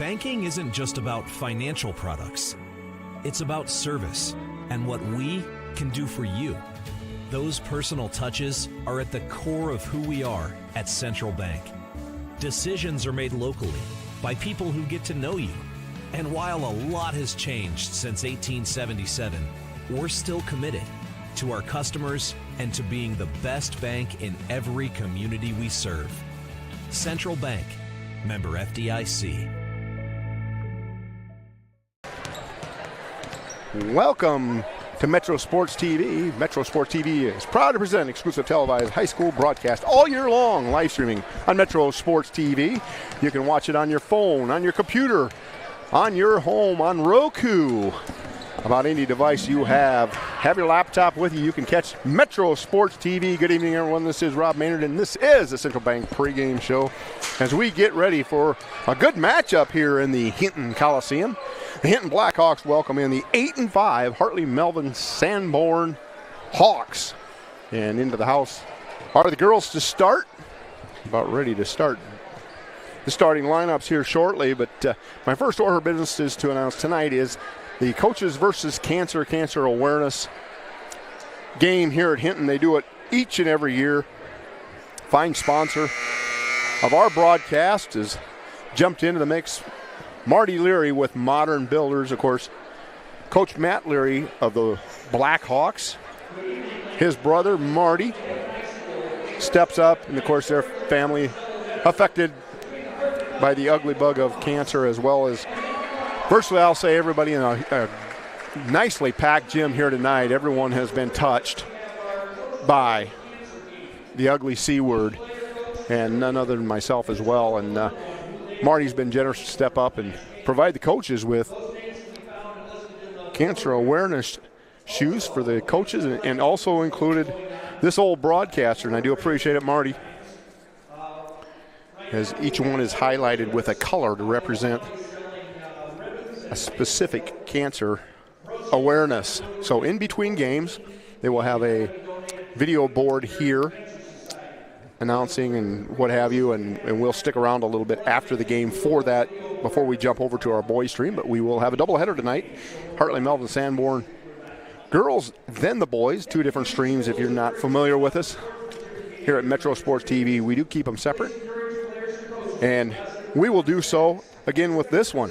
Banking isn't just about financial products. It's about service and what we can do for you. Those personal touches are at the core of who we are at Central Bank. Decisions are made locally by people who get to know you. And while a lot has changed since 1877, we're still committed to our customers and to being the best bank in every community we serve. Central Bank, member FDIC. Welcome to Metro Sports TV. Metro Sports TV is proud to present exclusive televised high school broadcast all year long, live streaming on Metro Sports TV. You can watch it on your phone, on your computer, on your home, on Roku. About any device you have your laptop with you, you can catch Metro Sports TV. Good evening, everyone. This is Rob Maynard, and this is the Central Bank pregame show as we get ready for a good matchup here in the Hinton Coliseum. The Hinton Blackhawks welcome in the 8-5 Hartley-Melvin-Sanborn Hawks. And into the house are the girls to start. About ready to start the starting lineups here shortly, but my first order of business is to announce tonight is the Coaches versus Cancer Awareness game here at Hinton. They do it each and every year. Fine sponsor of our broadcast has jumped into the mix. Marty Leary with Modern Builders, of course. Coach Matt Leary of the Blackhawks. His brother Marty steps up, and of course their family affected by the ugly bug of cancer, as well as virtually, I'll say, everybody in a nicely packed gym here tonight. Everyone has been touched by the ugly C word, and none other than myself as well. And Marty's been generous to step up and provide the coaches with cancer awareness shoes for the coaches, and also included this old broadcaster, and I do appreciate it, Marty, as each one is highlighted with a color to represent a specific cancer awareness. So in between games, they will have a video board here announcing and what have you, and we'll stick around a little bit after the game for that before we jump over to our boys stream. But we will have a doubleheader tonight. Hartley-Melvin-Sanborn girls, then the boys, two different streams if you're not familiar with us. Here at Metro Sports TV, we do keep them separate, and we will do so again with this one.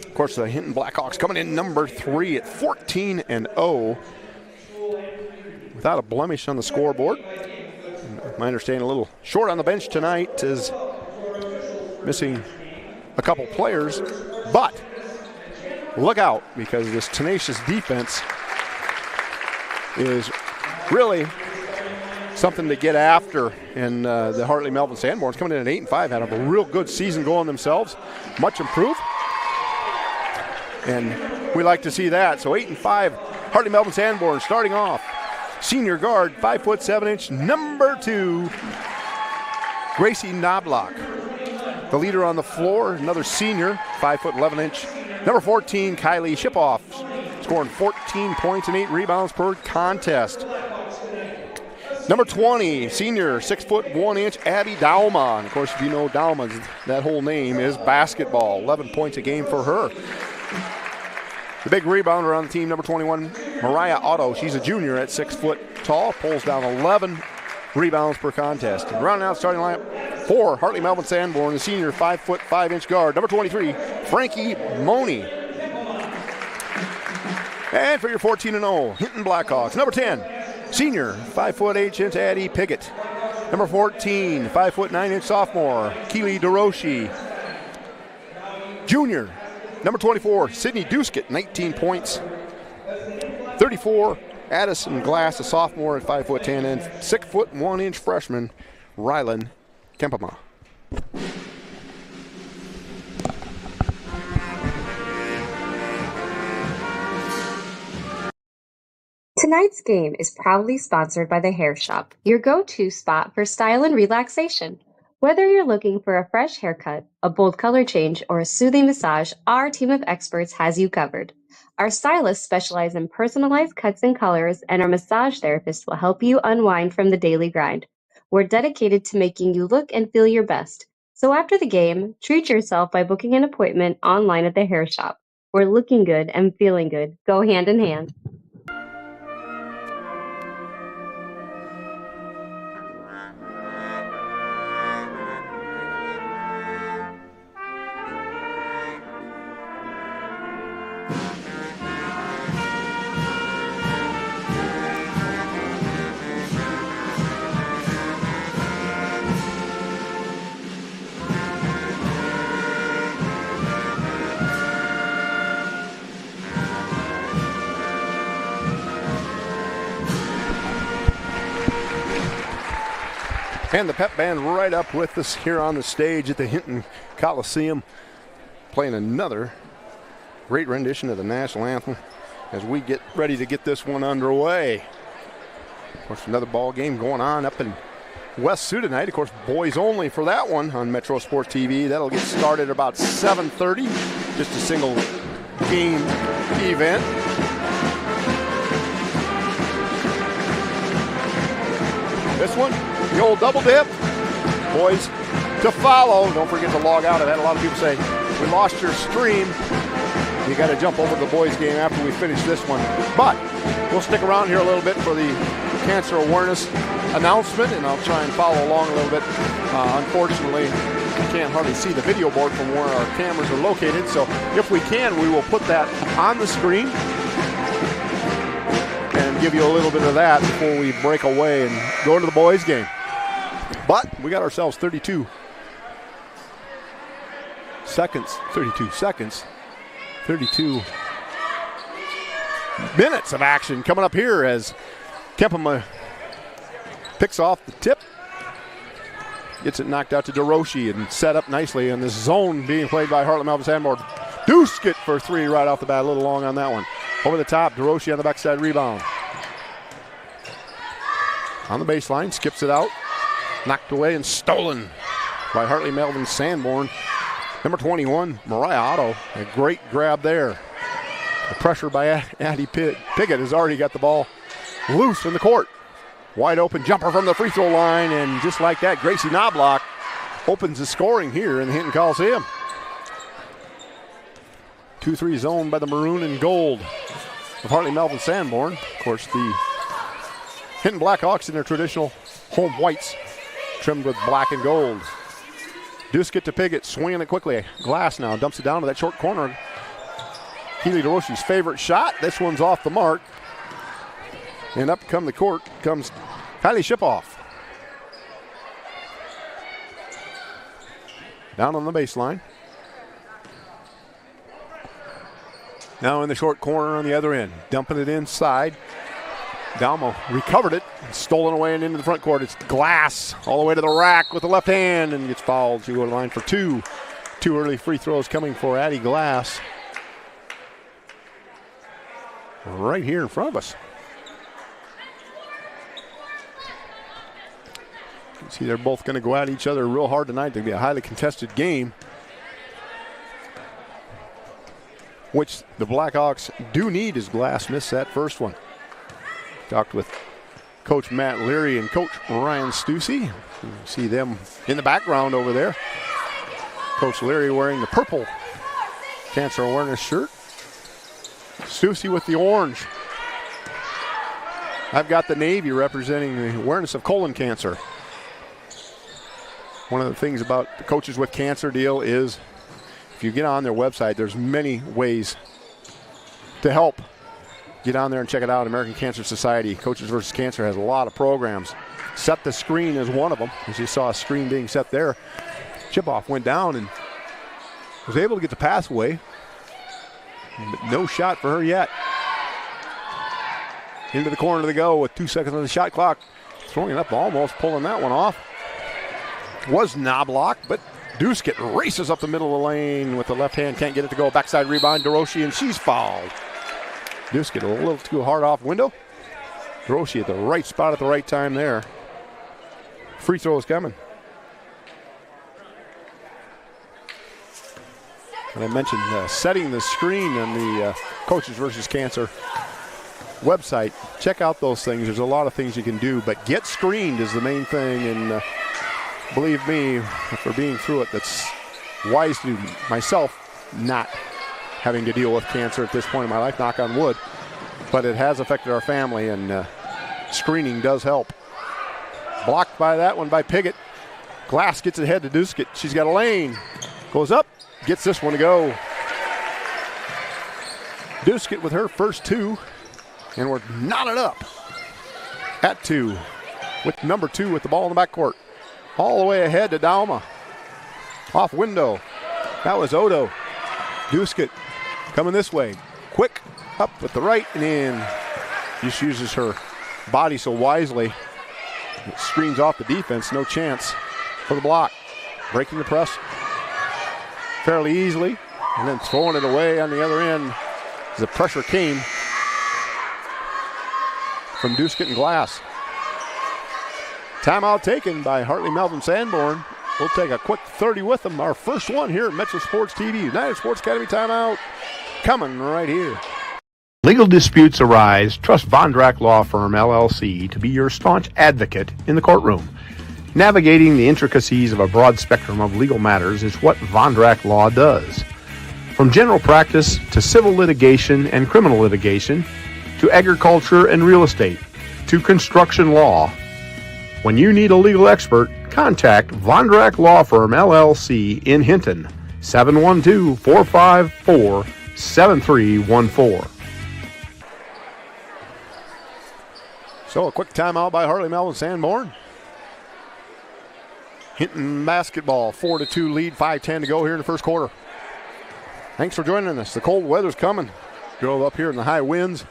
Of course, the Hinton Blackhawks coming in number 3 at 14-0 without a blemish on the scoreboard. My understanding, a little short on the bench tonight, is missing a couple players, but look out, because this tenacious defense is really something to get after. And the Hartley-Melvin-Sanborns coming in at 8-5 had a real good season going themselves, much improved, and we like to see that. So 8-5 Hartley-Melvin-Sanborn starting off. Senior guard, 5'7", number 2, Gracie Knobloch. The leader on the floor, another senior, 5'11", number 14, Kylie Shipoff, scoring 14 points and 8 rebounds per contest. Number 20, senior, 6'1", Abby Dauma. And of course, if you know Dauma, that whole name is basketball. 11 points a game for her. The big rebounder on the team, number 21, Mariah Otto. She's a junior at 6 foot tall, pulls down 11 rebounds per contest. And rounding out starting lineup for Hartley-Melvin-Sanborn, the senior 5'5" guard, number 23, Frankie Money. And for your 14-0 Hinton Blackhawks, number 10, senior 5'8" Addie Piggott. Number 14, 5'9" sophomore, Keely DeRoshi. Junior, number 24, Sydney Duskett, 19 points. 34, Addison Glass, a sophomore at 5'10", and 6'1" freshman, Rylan Kempema. Tonight's game is proudly sponsored by The Hair Shop, your go-to spot for style and relaxation. Whether you're looking for a fresh haircut, a bold color change, or a soothing massage, our team of experts has you covered. Our stylists specialize in personalized cuts and colors, and our massage therapists will help you unwind from the daily grind. We're dedicated to making you look and feel your best. So after the game, treat yourself by booking an appointment online at the hair shop, where looking good and feeling good go hand in hand. And the pep band right up with us here on the stage at the Hinton Coliseum, playing another great rendition of the national anthem as we get ready to get this one underway. Of course, another ball game going on up in West Sioux tonight. Of course, boys only for that one on Metro Sports TV. That'll get started about 7:30. Just a single game event. This one, the old double dip. Boys to follow. Don't forget to log out. I've had a lot of people say, we lost your stream. You got to jump over to the boys game after we finish this one. But we'll stick around here a little bit for the cancer awareness announcement, and I'll try and follow along a little bit. Unfortunately, I can't hardly see the video board from where our cameras are located. So if we can, we will put that on the screen and give you a little bit of that before we break away and go to the boys game. But we got ourselves 32 seconds, 32 minutes of action coming up here as Kempema picks off the tip, gets it knocked out to DeRoche and set up nicely in this zone being played by Hartley-Melvin-Sanborn. Duskett for three right off the bat, a little long on that one. Over the top, DeRoche on the backside rebound. On the baseline, skips it out. Knocked away and stolen by Hartley-Melvin-Sanborn. Number 21, Mariah Otto, a great grab there. The pressure by Addie Piggott has already got the ball loose in the court. Wide open jumper from the free throw line, and just like that, Gracie Knobloch opens the scoring here in the Hinton Coliseum. 2-3 zone by the maroon and gold of Hartley-Melvin-Sanborn. Of course, the Hinton Blackhawks in their traditional home whites, trimmed with black and gold. Duskett to Piggott, swinging it quickly. Glass now dumps it down to that short corner. Keely DeRoche's favorite shot. This one's off the mark. And up come the court comes Kylie Shipoff. Down on the baseline. Now in the short corner on the other end. Dumping it inside. Dalmo recovered it, stolen away and into the front court. It's Glass all the way to the rack with the left hand and gets fouled. She go to the line for two. Two early free throws coming for Addie Glass. Right here in front of us. You can see they're both going to go at each other real hard tonight. It's going to be a highly contested game, which the Blackhawks do need as Glass missed that first one. Talked with Coach Matt Leary and Coach Ryan Stussy. You see them in the background over there. Coach Leary wearing the purple cancer awareness shirt. Stussy with the orange. I've got the navy representing the awareness of colon cancer. One of the things about the Coaches with Cancer deal is if you get on their website, there's many ways to help. Get on there and check it out. American Cancer Society, Coaches vs. Cancer, has a lot of programs. Set the Screen is one of them. As you saw a screen being set there. Shipoff went down and was able to get the pass away. But no shot for her yet. Into the corner to go with 2 seconds on the shot clock. Throwing it up, almost pulling that one off. Was Knobloch, but Duskett races up the middle of the lane with the left hand. Can't get it to go. Backside rebound, DeRoche, and she's fouled. Duskett a little too hard off window. DeRoche at the right spot at the right time there. Free throw is coming. And I mentioned setting the screen on the Coaches vs. Cancer website. Check out those things. There's a lot of things you can do, but get screened is the main thing. And believe me, for being through it, that's wise to myself not having to deal with cancer at this point in my life, knock on wood. But it has affected our family, and screening does help. Blocked by that one by Piggott. Glass gets ahead to Duskett. She's got a lane. Goes up, gets this one to go. Duskett with her first two, and we're knotted up at 2 with number 2 with the ball in the backcourt. All the way ahead to Dauma. Off window. That was Odo. Duskett coming this way. Quick up with the right and in. Just uses her body so wisely. It screens off the defense. No chance for the block. Breaking the press fairly easily and then throwing it away on the other end as the pressure came from Duskett and Glass. Timeout taken by Hartley-Melvin-Sanborn. We'll take a quick 30 with them. Our first one here at Metro Sports TV. United Sports Academy timeout coming right here. Legal disputes arise. Trust Von Drack Law Firm, LLC, to be your staunch advocate in the courtroom. Navigating the intricacies of a broad spectrum of legal matters is what Von Drack Law does. From general practice to civil litigation and criminal litigation, to agriculture and real estate, to construction law. When you need a legal expert, contact Von Drack Law Firm, LLC in Hinton, 712-454-7314. So a quick timeout by Hartley-Melvin-Sanborn. Hinton basketball, 4-2 lead, 5:10 to go here in the first quarter. Thanks for joining us. The cold weather's coming. Drove up here in the high winds.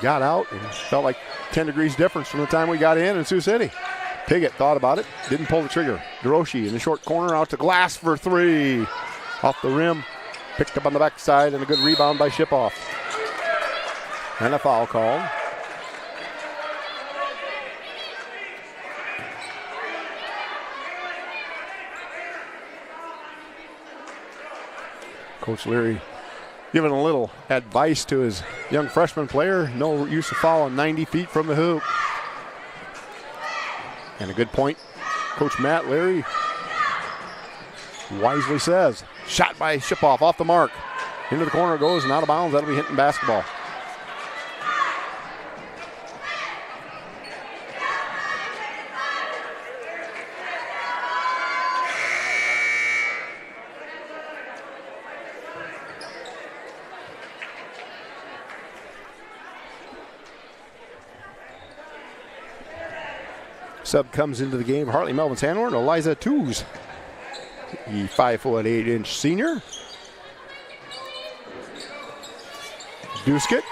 Got out and felt like 10 degrees difference from the time we got in Sioux City. Piggott thought about it, didn't pull the trigger. DeRoche in the short corner, out to Glass for 3. Off the rim, picked up on the backside, and a good rebound by Shipoff. And a foul called. Coach Leary giving a little advice to his young freshman player. No use of fouling 90 feet from the hoop. And a good point. Coach Matt Leary wisely says. Shot by Shipoff off the mark. Into the corner goes and out of bounds. That'll be Hinton basketball. Sub comes into the game. Hartley-Melvin-Sanborn, Eliza Tews, the 5'8" senior. Duskett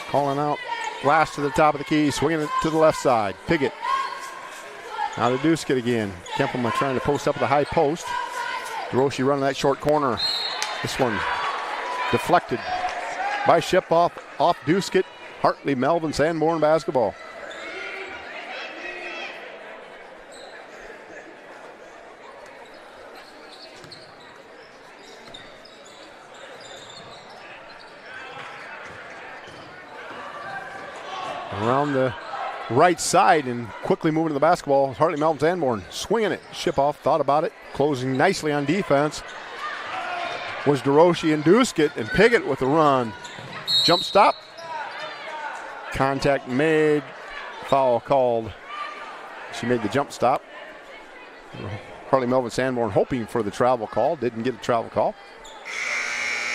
calling out Glass to the top of the key, swinging it to the left side. Piggott now to Duskett again. Kempelman trying to post up at the high post. DeRoche running that short corner. This one deflected by Shipoff off Duskett. Hartley-Melvin-Sanborn basketball. Around the right side and quickly moving to the basketball. Hartley-Melvin-Sanborn swinging it. Shipoff thought about it. Closing nicely on defense was DeRoche and Duskett, and Piggott with the run. Jump stop. Contact made. Foul called. She made the jump stop. Hartley-Melvin-Sanborn hoping for the travel call. Didn't get a travel call.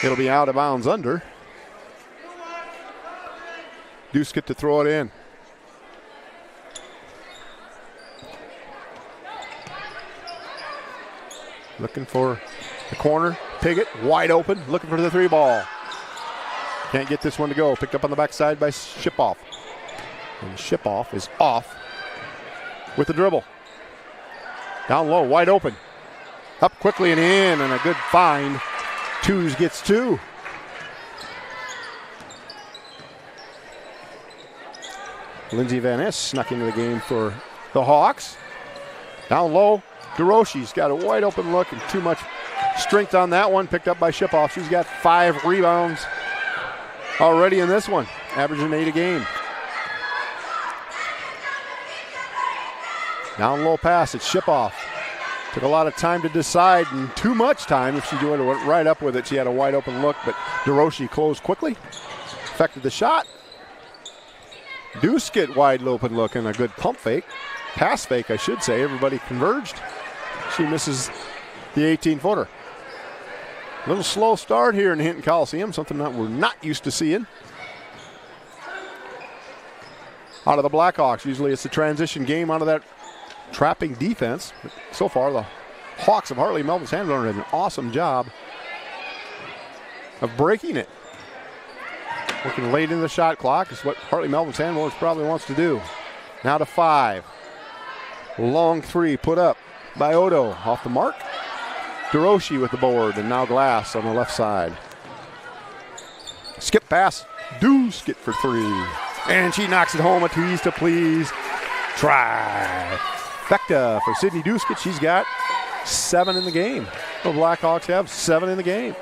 It'll be out of bounds under. Duskett to throw it in. Looking for the corner. Piggott wide open, looking for the 3 ball. Can't get this one to go. Picked up on the backside by Shipoff. And Shipoff is off with the dribble. Down low, wide open. Up quickly and in, and a good find. Tews gets 2. Lindsey Van Ness snuck into the game for the Hawks. Down low, DeRoche's got a wide open look and too much strength on that one. Picked up by Shipoff. She's got 5 rebounds already in this one, averaging 8 a game. Down low pass, it's Shipoff. Took a lot of time to decide, and too much time. If she would have went right up with it, she had a wide open look, but DeRoche closed quickly. Affected the shot. Duskett wide open look and a good pump fake. Pass fake, I should say. Everybody converged. She misses the 18-footer. A little slow start here in the Hinton Coliseum, something that we're not used to seeing. Out of the Blackhawks, usually it's a transition game out of that trapping defense. But so far, the Hawks of Hartley-Melvin-Sanborn did an awesome job of breaking it. Working late in the shot clock is what Hartley-Melvin-Sanborn probably wants to do. Now to 5. Long 3 put up by Odo. Off the mark. DeRoche with the board, and now Glass on the left side. Skip pass. Duskett for 3. And she knocks it home. A tease to please. Trifecta for Sydney Duskett. She's got 7 in the game. The Blackhawks have 7 in the game.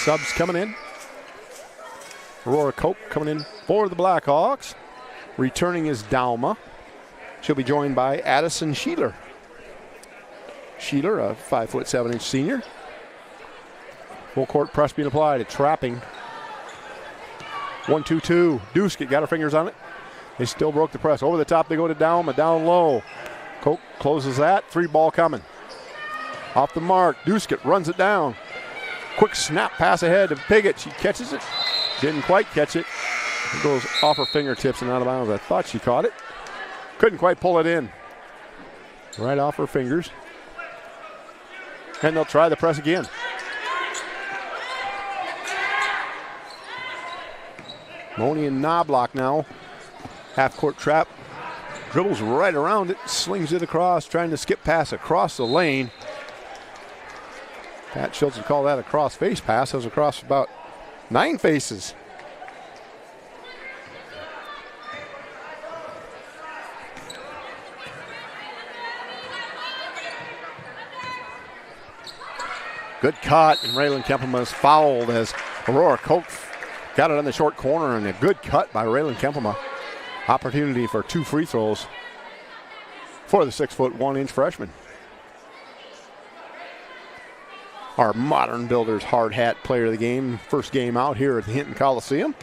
Subs coming in. Aurora Cope coming in for the Blackhawks. Returning is Dauma. She'll be joined by Addison Sheeler. Sheeler, a 5'7" senior. Full court press being applied. It's trapping. 1-2-2. Duskett got her fingers on it. They still broke the press. Over the top they go to Dauma. Down low. Cope closes that. 3 ball coming. Off the mark. Duskett runs it down. Quick snap pass ahead to Piggott. She catches it. Didn't quite catch it. It goes off her fingertips and out of bounds. I thought she caught it. Couldn't quite pull it in. Right off her fingers. And they'll try the press again. Moni and Knobloch now. Half-court trap. Dribbles right around it. Slings it across. Trying to skip pass across the lane. Pat Schultz would call that a cross-face pass. That was across about 9 faces. Good cut, and Raylan Kempema is fouled as Aurora Cope got it on the short corner, and a good cut by Raylan Kempema. Opportunity for 2 free throws for the 6'1" freshman. Our Modern Builders hard hat player of the game. First game out here at the Hinton Coliseum.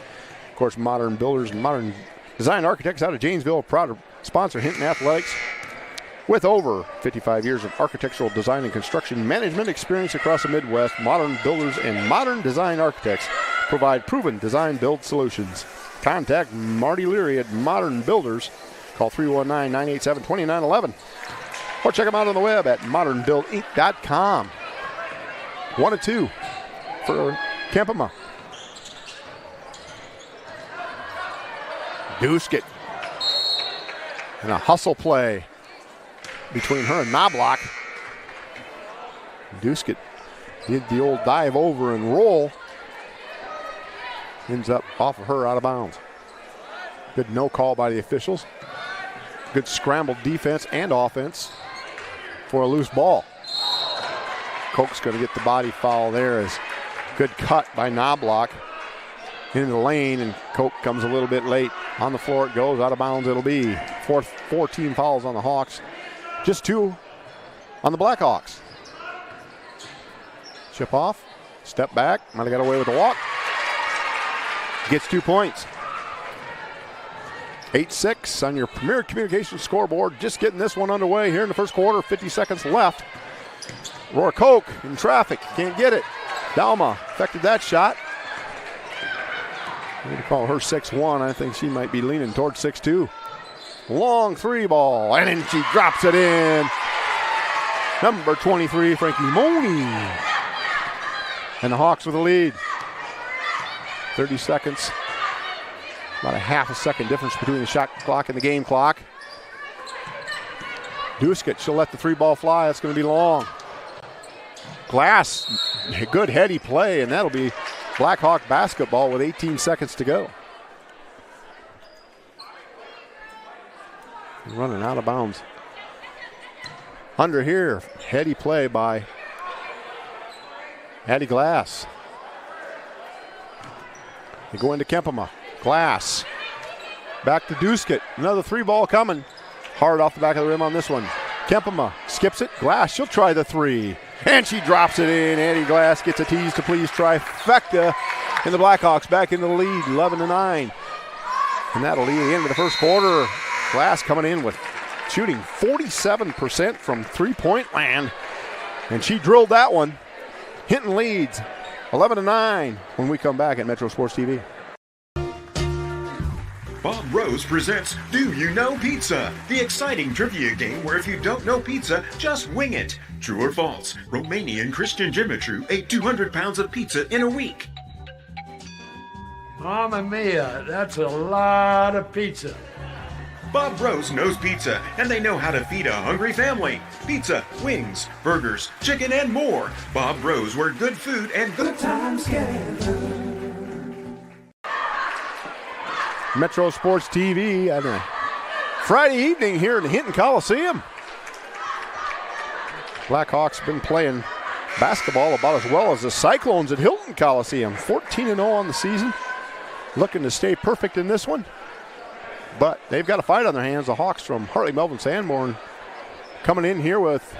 Of course, Modern Builders and Modern Design Architects out of Janesville, proud to sponsor Hinton Athletics. With over 55 years of architectural design and construction management experience across the Midwest, Modern Builders and Modern Design Architects provide proven design build solutions. Contact Marty Leary at Modern Builders. Call 319-987-2911. Or check them out on the web at modernbuildinc.com. 1-2 for Kempema. Duskett. And a hustle play between her and Knobloch. Duskett did the old dive over and roll. Ends up off of her, out of bounds. Good no call by the officials. Good scrambled defense and offense for a loose ball. Koch's going to get the body foul there. As good cut by Knobloch into the lane, and Koch comes a little bit late. On the floor it goes, out of bounds it'll be. 14 fouls on the Hawks. Just 2 on the Blackhawks. Chip off, step back, might have got away with the walk. Gets 2 points. 8-6 on your Premier Communications scoreboard. Just getting this one underway here in the first quarter. 50 seconds left. Aurora Coke in traffic, can't get it. Dauma affected that shot. I'm going to call her 6'1". I think she might be leaning towards 6'2". Long 3 ball, and then she drops it in. Number 23, Frankie Moni. And the Hawks with the lead. 30 seconds. About a half a second difference between the shot clock and the game clock. Duskett, she'll let the 3 ball fly. That's going to be long. Glass, a good heady play, and that'll be Blackhawk basketball with 18 seconds to go. Running out of bounds. Under here, heady play by Addie Glass. They go into Kempema. Glass Back to Duskett. Another 3-ball coming. Hard off the back of the rim on this one. Kempema skips it. Glass, she'll try the 3. And she drops it in. Addie Glass gets a tease to please trifecta. And the Blackhawks back into the lead, 11-9. And that'll lead the end of the first quarter. Glass coming in with shooting 47% from three-point land. And she drilled that one. Hinton leads 11-9 when we come back at Metro Sports TV. Bob Rose presents Do You Know Pizza? The exciting trivia game where if you don't know pizza, just wing it. True or false? Romanian Christian Dimitru ate 200 pounds of pizza in a week. Mamma mia, that's a lot of pizza. Bob Rose knows pizza, and they know how to feed a hungry family. Pizza, wings, burgers, chicken, and more. Bob Rose, where good food and good times get. Metro Sports TV on a Friday evening here in the Hinton Coliseum. Blackhawks been playing basketball about as well as the Cyclones at Hilton Coliseum. 14-0 on the season. Looking to stay perfect in this one. But they've got a fight on their hands. The Hawks from Hartley-Melvin-Sanborn coming in here with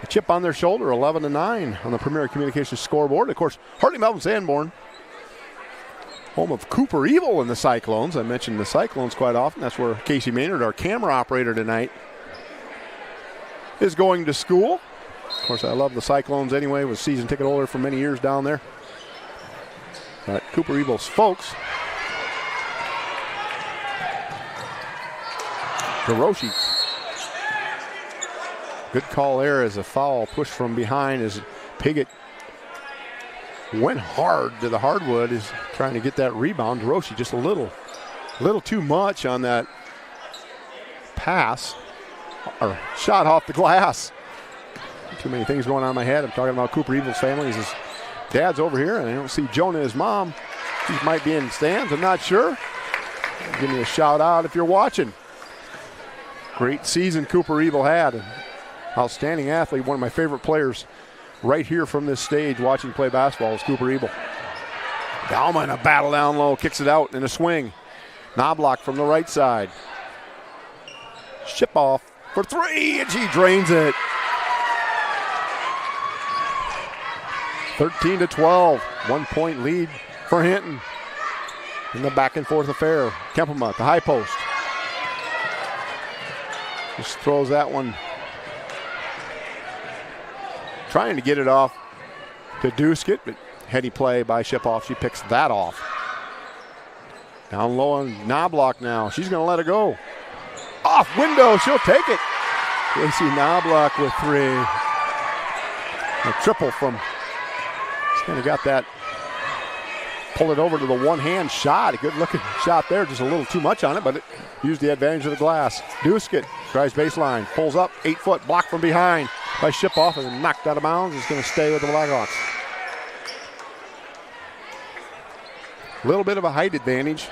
a chip on their shoulder, 11-9 on the Premier Communications scoreboard. Of course, Hartley-Melvin-Sanborn, home of Cooper Evil and the Cyclones. I mentioned the Cyclones quite often. That's where Casey Maynard, our camera operator tonight, is going to school. Of course, I love the Cyclones anyway. Was season ticket holder for many years down there. But Cooper Evil's folks. Hiroshi. Good call there as a foul push from behind as Piggott went hard to the hardwood, is trying to get that rebound. Hiroshi just a little too much on that pass or shot off the glass. Too many things going on in my head. I'm talking about Cooper Evil's family. His dad's over here, and I don't see Jonah, his mom. She might be in stands. I'm not sure. Give me a shout out if you're watching. Great season Cooper Evil had. An outstanding athlete, one of my favorite players right here from this stage watching play basketball is Cooper Evil. Dauma in a battle down low, kicks it out in a swing. Knobloch from the right side. Ship off for 3, and she drains it. 13-12, 1-point lead for Hinton in the back and forth affair. Kempema at the high post. Just throws that one. Trying to get it off to Duskett, but heady play by Shipoff. She picks that off. Down low on Knobloch now. She's going to let it go. Off window, she'll take it. Casey Knobloch with 3. A triple from, she's kind of got that. Pull it over to the one-hand shot. A good-looking shot there. Just a little too much on it, but it used the advantage of the glass. Duskett tries baseline. Pulls up. 8-foot block from behind by Shipoff and knocked out of bounds. It's going to stay with the Blackhawks. A little bit of a height advantage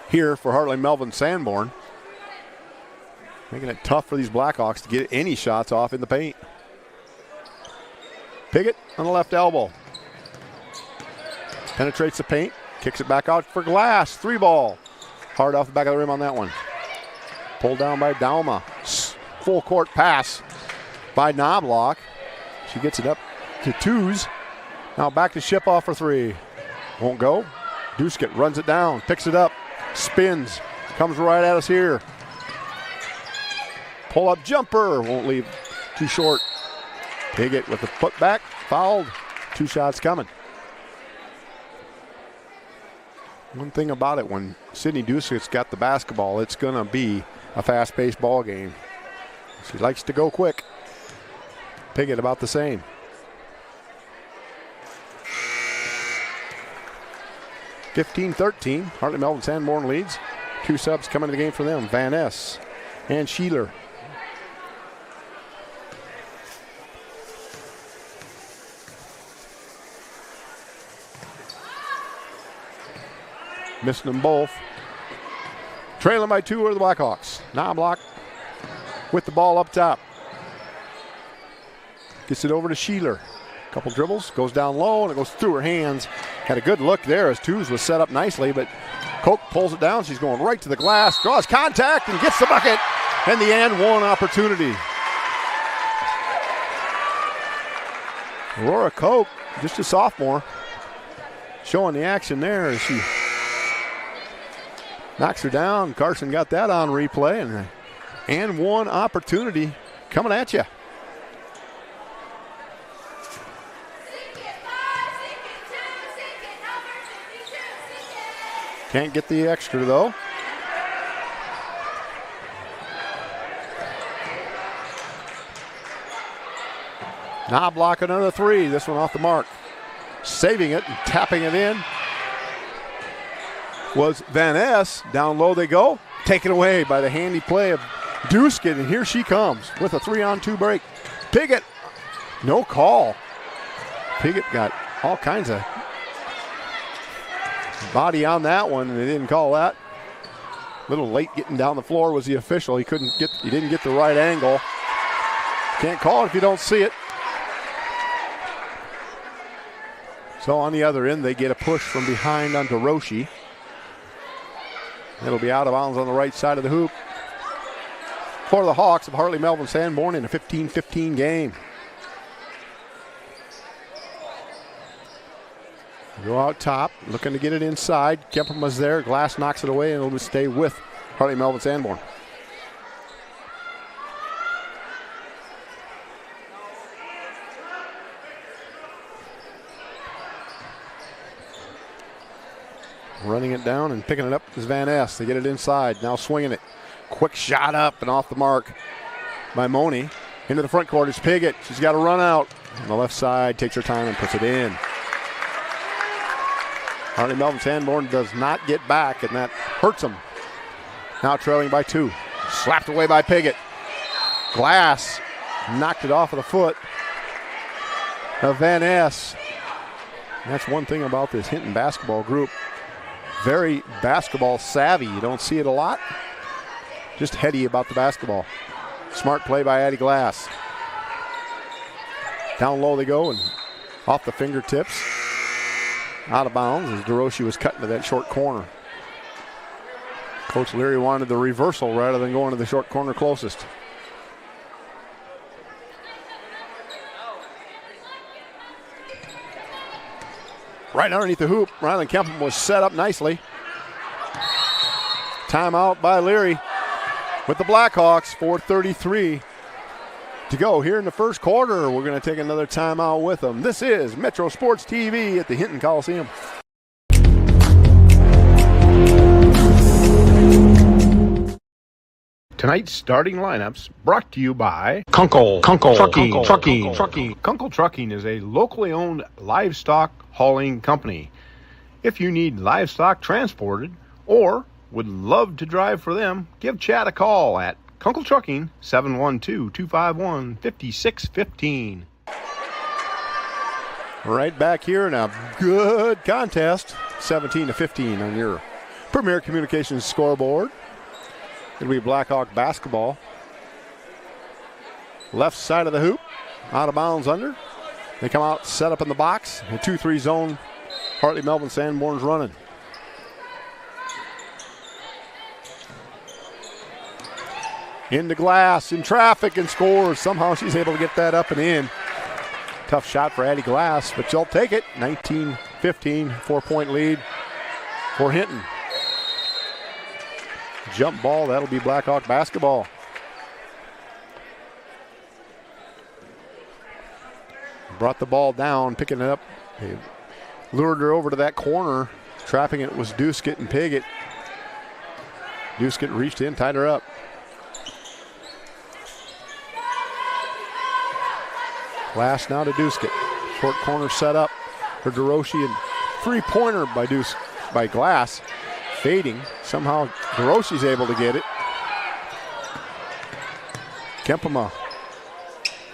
here for Hartley-Melvin-Sanborn. Making it tough for these Blackhawks to get any shots off in the paint. Piggott on the left elbow. Penetrates the paint, kicks it back out for Glass. 3-ball. Hard off the back of the rim on that one. Pulled down by Dauma. Full court pass by Knobloch. She gets it up to 2s. Now back to Shipoff for 3. Won't go. Duskett runs it down, picks it up, spins, comes right at us here. Pull up jumper, won't leave, too short. Piggott with the putback, fouled. 2 shots coming. One thing about it, when Sydney Duskett's got the basketball, it's going to be a fast-paced ball game. She likes to go quick. Piggott about the same. (15-13). Hartley-Melvin-Sanborn leads. 2 subs coming to the game for them. Van Ness and Sheeler. Missing them both. Trailing by 2 are the Blackhawks. Knobloch with the ball up top. Gets it over to Sheeler. Couple dribbles, goes down low, and it goes through her hands. Had a good look there as Twos was set up nicely, but Koch pulls it down. She's going right to the glass, draws contact, and gets the bucket. And the and one opportunity. Aurora Koch, just a sophomore, showing the action there as she knocks her down. Carson got that on replay, and one opportunity coming at you. Can't get the extra though. Knobloch another three. This one off the mark. Saving it and tapping it in was Van Ness. Down low they go. Taken away by the handy play of Duskin, and here she comes with a 3-on-2 break. Piggott, no call. Piggott got all kinds of body on that one, and they didn't call that. A little late getting down the floor was the official. He didn't get the right angle. Can't call it if you don't see it. So on the other end, they get a push from behind on DeRoshi. It'll be out of bounds on the right side of the hoop for the Hawks of Hartley-Melvin-Sanborn in a 15-15 game. Go out top, looking to get it inside. Kemperma's there. Glass knocks it away, and it'll stay with Hartley-Melvin-Sanborn. Running it down and picking it up is Van Ness. They get it inside. Now swinging it. Quick shot up and off the mark by Moni. Into the front court is Piggott. She's got to run out. On the left side, takes her time and puts it in. Hartley-Melvin-Sanborn does not get back, and that hurts them. Now trailing by 2. Slapped away by Piggott. Glass knocked it off of the foot of Van Ness. And that's one thing about this Hinton basketball group. Very basketball savvy. You don't see it a lot. Just heady about the basketball. Smart play by Addie Glass. Down low they go and off the fingertips. Out of bounds as DeRoshi was cutting to that short corner. Coach Leary wanted the reversal rather than going to the short corner closest. Right underneath the hoop, Rylan Kempen was set up nicely. Timeout by Leary with the Blackhawks. 4:33 to go here in the first quarter. We're going to take another timeout with them. This is Metro Sports TV at the Hinton Coliseum. Tonight's starting lineups brought to you by Kunkel Trucking. Kunkel Trucking is a locally owned livestock hauling company. If you need livestock transported or would love to drive for them, give Chad a call at Kunkel Trucking, 712-251-5615. Right back here in a good contest, 17-15 on your Premier Communications scoreboard. It'll be Blackhawk basketball. Left side of the hoop, out of bounds under. They come out, set up in the box. A 2-3 zone. Hartley-Melvin-Sanborn's running. Into Glass, in traffic, and scores. Somehow she's able to get that up and in. Tough shot for Addie Glass, but she'll take it. 19-15, 4-point lead for Hinton. Jump ball, that'll be Blackhawk basketball. Brought the ball down, picking it up. They lured her over to that corner. Trapping it was Duskett and Piggott. Duskett reached in, tied her up. Glass now to Duskett. Short corner set up for DeRoshi, and three-pointer by Glass. Fading. Somehow DeRoshi's able to get it. Kempema.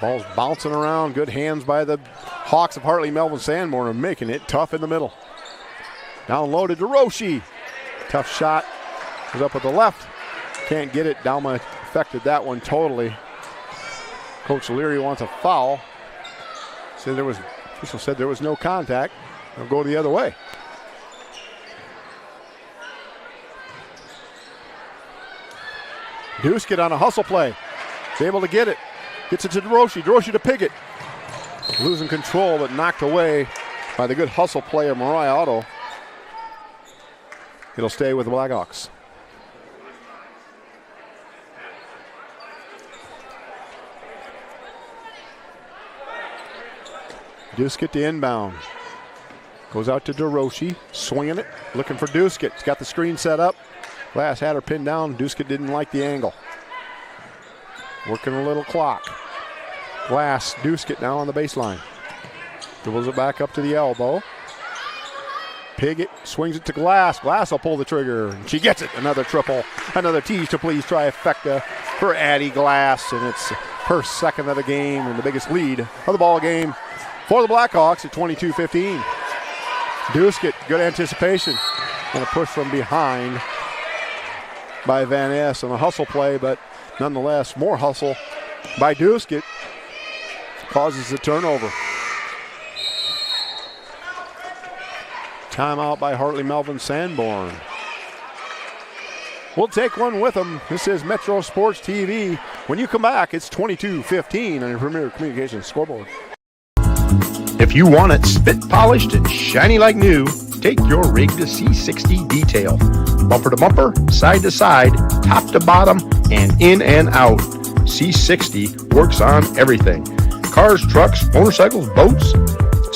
Ball's bouncing around. Good hands by the Hawks of Hartley-Melvin-Sanborn are making it tough in the middle. Down low to DeRoshi. Tough shot. Was up with the left. Can't get it. Dalma affected that one totally. Coach Leary wants a foul. So there was Official said there was no contact. They'll go the other way. Duskett on a hustle play. Is able to get it. Gets it to DeRoche. DeRoche to Piggott. Losing control, but knocked away by the good hustle play of Mariah Otto. It'll stay with the Blackhawks. Duskett to inbound. Goes out to DeRoche, swinging it, looking for Duskett. He's got the screen set up. Glass had her pinned down. Duskett didn't like the angle. Working a little clock. Glass, Duskett now on the baseline. Dribbles it back up to the elbow. Piggott swings it to Glass. Glass will pull the trigger, and she gets it. Another triple, another tease to please trifecta for Addie Glass, and it's her second of the game and the biggest lead of the ball game for the Blackhawks at 22-15. Duskett, good anticipation, and a push from behind by Van Ness on a hustle play, but nonetheless, more hustle by Duskett causes the turnover. Timeout by Hartley-Melvin-Sanborn. We'll take one with them. This is Metro Sports TV. When you come back, it's 22-15 on your Premier Communications scoreboard. If you want it spit polished and shiny like new, take your rig to C60 Detail. Bumper to bumper, side to side, top to bottom, and in and out. C60 works on everything. Cars, trucks, motorcycles, boats,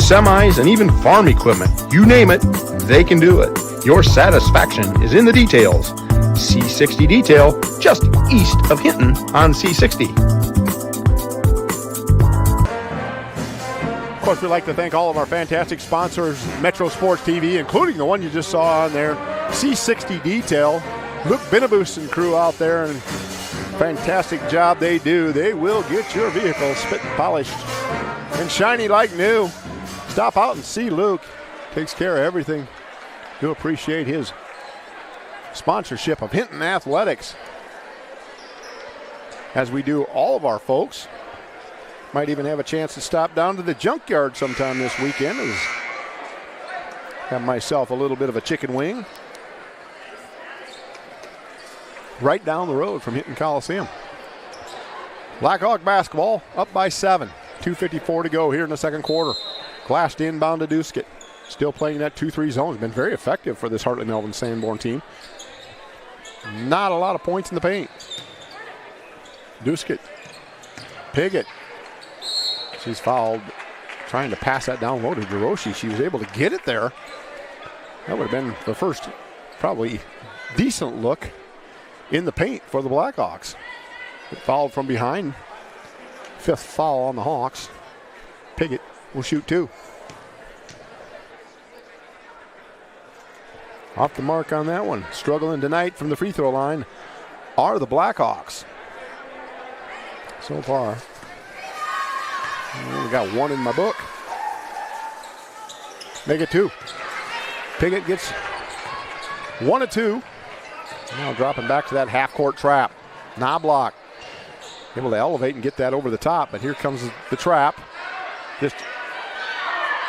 semis, and even farm equipment. You name it, they can do it. Your satisfaction is in the details. C60 Detail, just east of Hinton on C60. Of course, we'd like to thank all of our fantastic sponsors, Metro Sports TV, including the one you just saw on there, C60 Detail. Luke Benabus and crew out there, and fantastic job they do. They will get your vehicle spit and polished and shiny like new. Stop out and see Luke. Takes care of everything. Do appreciate his sponsorship of Hinton Athletics, as we do all of our folks. Might even have a chance to stop down to the junkyard sometime this weekend. Have myself a little bit of a chicken wing right down the road from Hinton Coliseum. Blackhawk basketball up by 7. 2:54 to go here in the second quarter. Glass inbound to Duskett. Still playing that 2-3 zone. Has been very effective for this Hartley-Melvin-Sanborn team. Not a lot of points in the paint. Duskett. Piggott. She's fouled trying to pass that down low to DeRoche. She was able to get it there. That would have been the first probably decent look in the paint for the Blackhawks. It fouled from behind. 5th foul on the Hawks. Piggott will shoot 2. Off the mark on that one. Struggling tonight from the free throw line are the Blackhawks. So far, I only got 1 in my book. Make it 2. Piggott gets 1 of 2. Now dropping back to that half-court trap. Knobloch able to elevate and get that over the top, but here comes the trap. Just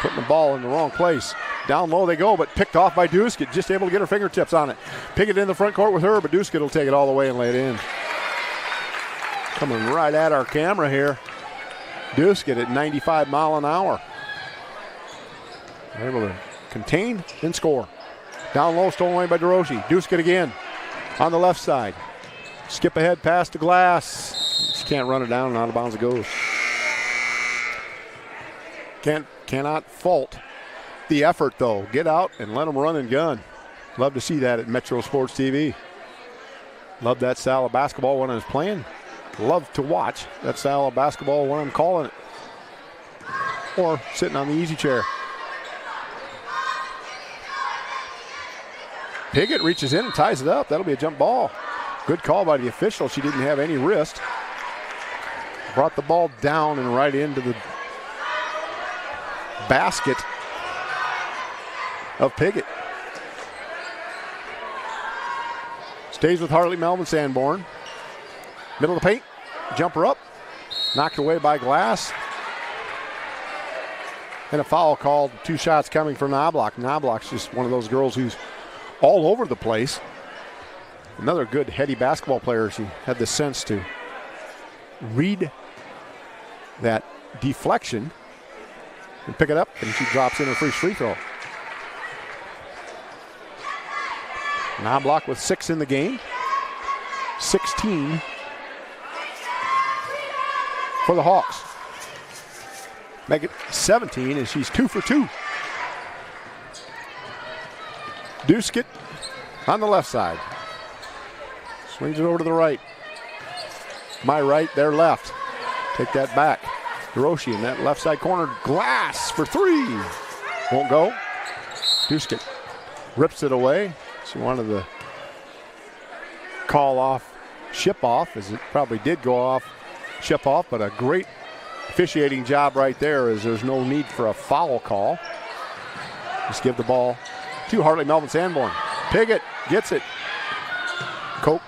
putting the ball in the wrong place. Down low they go, but picked off by Duskett. Just able to get her fingertips on it. Piggott in the front court with her, but Duskett will take it all the way and lay it in. Coming right at our camera here. Duskett at 95 mile an hour. Able to contain and score. Down low, stolen away by DeRoche. Duskett again on the left side. Skip ahead pass to Glass. Just can't run it down, and out of bounds it goes. Cannot fault the effort, though. Get out and let them run and gun. Love to see that at Metro Sports TV. Love that style of basketball when I was playing. Love to watch that style of basketball when I'm calling it, or sitting on the easy chair. Piggott reaches in and ties it up. That'll be a jump ball. Good call by the official. She didn't have any wrist. Brought the ball down and right into the basket of Piggott. Stays with Hartley-Melvin-Sanborn. Middle of the paint. Jumper up. Knocked away by Glass. And a foul called, 2 shots coming for Knobloch. Knobloch's just one of those girls who's all over the place. Another good heady basketball player. She had the sense to read that deflection and pick it up, and she drops in her first free throw. Knobloch with 6 in the game. 16 for the Hawks. Make it 17, and she's 2 for 2. Duskett on the left side. Swings it over to the right. My right, their left. Take that back. Hiroshi in that left side corner. Glass for 3. Won't go. Duskett rips it away. She wanted to call off ship off, as it probably did go off ship off, but a great officiating job right there, as there's no need for a foul call. Just give the ball to Hartley-Melvin-Sanborn. Piggott gets it. Koch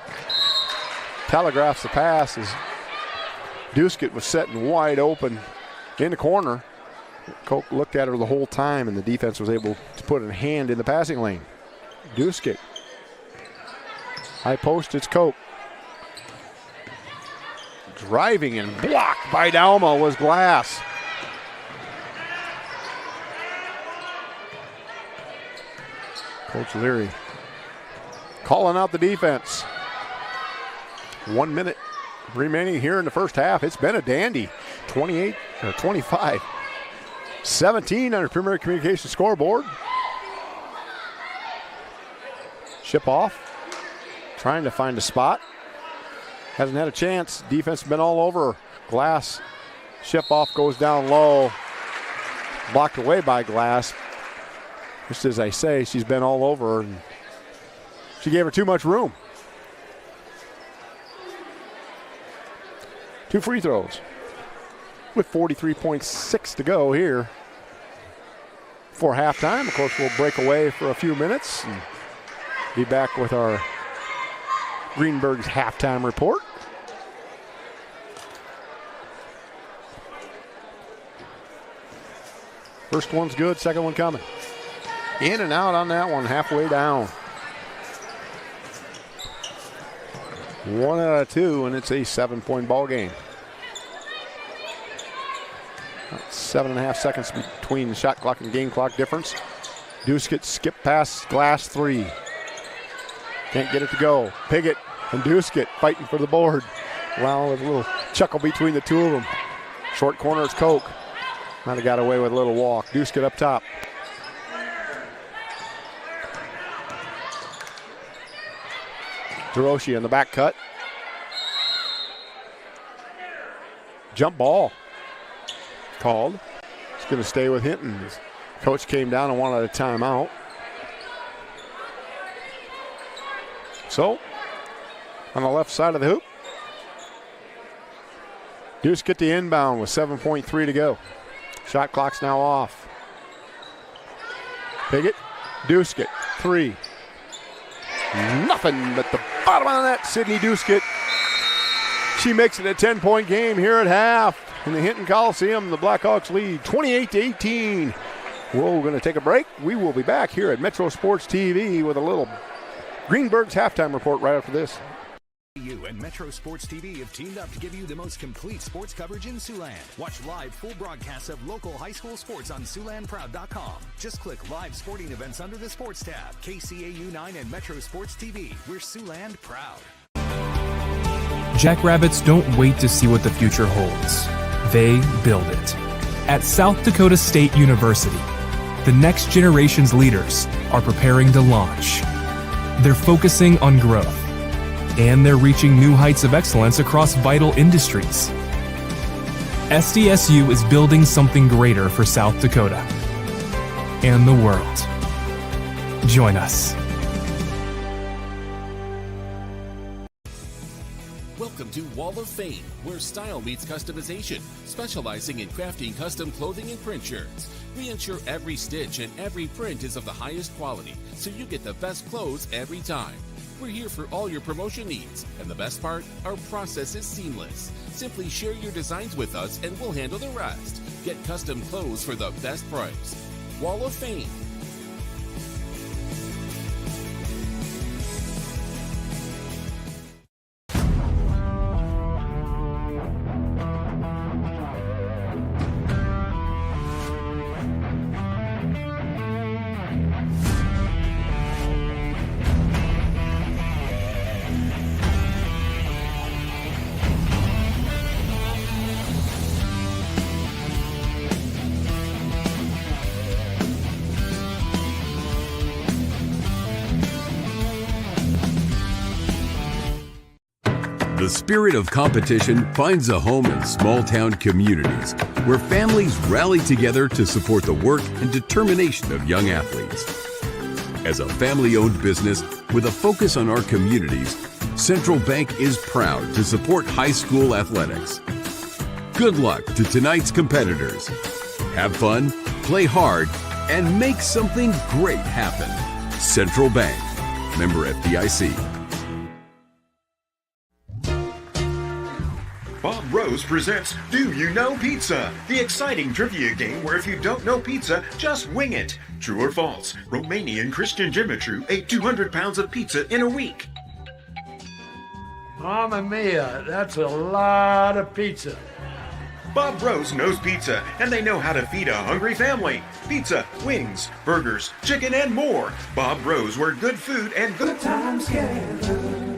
telegraphs the pass as Duskett was setting wide open in the corner. Koch looked at her the whole time, and the defense was able to put a hand in the passing lane. Duskett. High post, it's Koch. Driving and blocked by Dalma was Glass. Coach Leary calling out the defense. 1 minute remaining here in the first half. It's been a dandy. 25. 17 on the Premier Communications scoreboard. Ship off. Trying to find a spot. Hasn't had a chance. Defense has been all over. Glass. Ship off goes down low. Blocked away by Glass. Just as I say, she's been all over, and she gave her too much room. 2 free throws with 43.6 to go here for halftime. Of course, we'll break away for a few minutes and be back with our Greenberg's halftime report. First one's good, second one coming. In and out on that one, halfway down. 1 out of 2, and it's a 7-point ball game. About 7.5 seconds between the shot clock and game clock difference. Duskett skip past Glass 3. Can't get it to go. Piggott and Duskett fighting for the board. Well, with a little chuckle between the two of them. Short corner is Koch. Might have got away with a little walk. Duskett up top. Hiroshi in the back cut. Jump ball called. It's going to stay with Hinton. Coach came down and wanted a timeout. So, on the left side of the hoop, Duskett the inbound with 7.3 to go. Shot clock's now off. Piggott, Duskett, 3. Nothing but the bottom of that, Sydney Duskett. She makes it a 10-point game here at half in the Hinton Coliseum. The Blackhawks lead 28-18. We're going to take a break. We will be back here at Metro Sports TV with a little Greenberg's halftime report right after this. You and Metro Sports TV have teamed up to give you the most complete sports coverage in Siouxland. Watch live full broadcasts of local high school sports on SiouxlandProud.com. Just click live sporting events under the sports tab. KCAU 9 and Metro Sports TV. We're Siouxland proud. Jackrabbits don't wait to see what the future holds. They build it. At South Dakota State University, the next generation's leaders are preparing to launch. They're focusing on growth, and they're reaching new heights of excellence across vital industries. SDSU is building something greater for South Dakota and the world. Join us. Welcome to Wall of Fame, where style meets customization, specializing in crafting custom clothing and print shirts. We ensure every stitch and every print is of the highest quality, so you get the best clothes every time. We're here for all your promotion needs, and the best part, our process is seamless. Simply share your designs with us and we'll handle the rest. Get custom clothes for the best price. Wall of Fame. The spirit of competition finds a home in small-town communities where families rally together to support the work and determination of young athletes. As a family-owned business with a focus on our communities, Central Bank is proud to support high school athletics. Good luck to tonight's competitors. Have fun, play hard, and make something great happen. Central Bank. Member FDIC. Bob Rose presents Do You Know Pizza? The exciting trivia game where if you don't know pizza, just wing it. True or false? Romanian Christian Jimitru ate 200 pounds of pizza in a week. Mamma mia, that's a lot of pizza. Bob Rose knows pizza, and they know how to feed a hungry family. Pizza, wings, burgers, chicken, and more. Bob Rose, where good food and good times gather.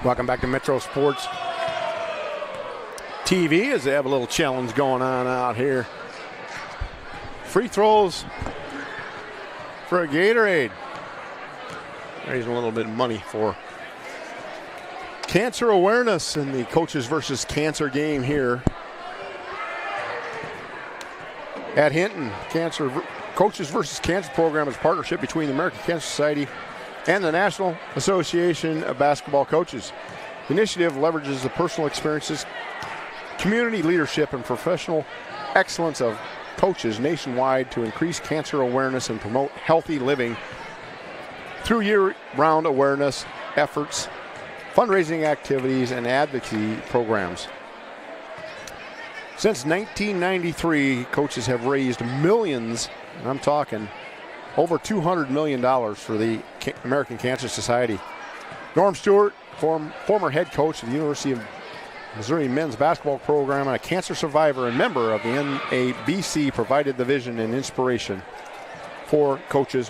Welcome back to Metro Sports TV as they have a little challenge going on out here. Free throws for a Gatorade. Raising a little bit of money for cancer awareness in the Coaches versus Cancer game here at Hinton. Coaches versus Cancer program is a partnership between the American Cancer Society and the National Association of Basketball Coaches. The initiative leverages the personal experiences, community leadership, and professional excellence of coaches nationwide to increase cancer awareness and promote healthy living through year-round awareness efforts, fundraising activities, and advocacy programs. Since 1993, coaches have raised millions, and I'm talking over $200 million for the American Cancer Society. Norm Stewart, former head coach of the University of Missouri men's basketball program and a cancer survivor and member of the NABC, provided the vision and inspiration for Coaches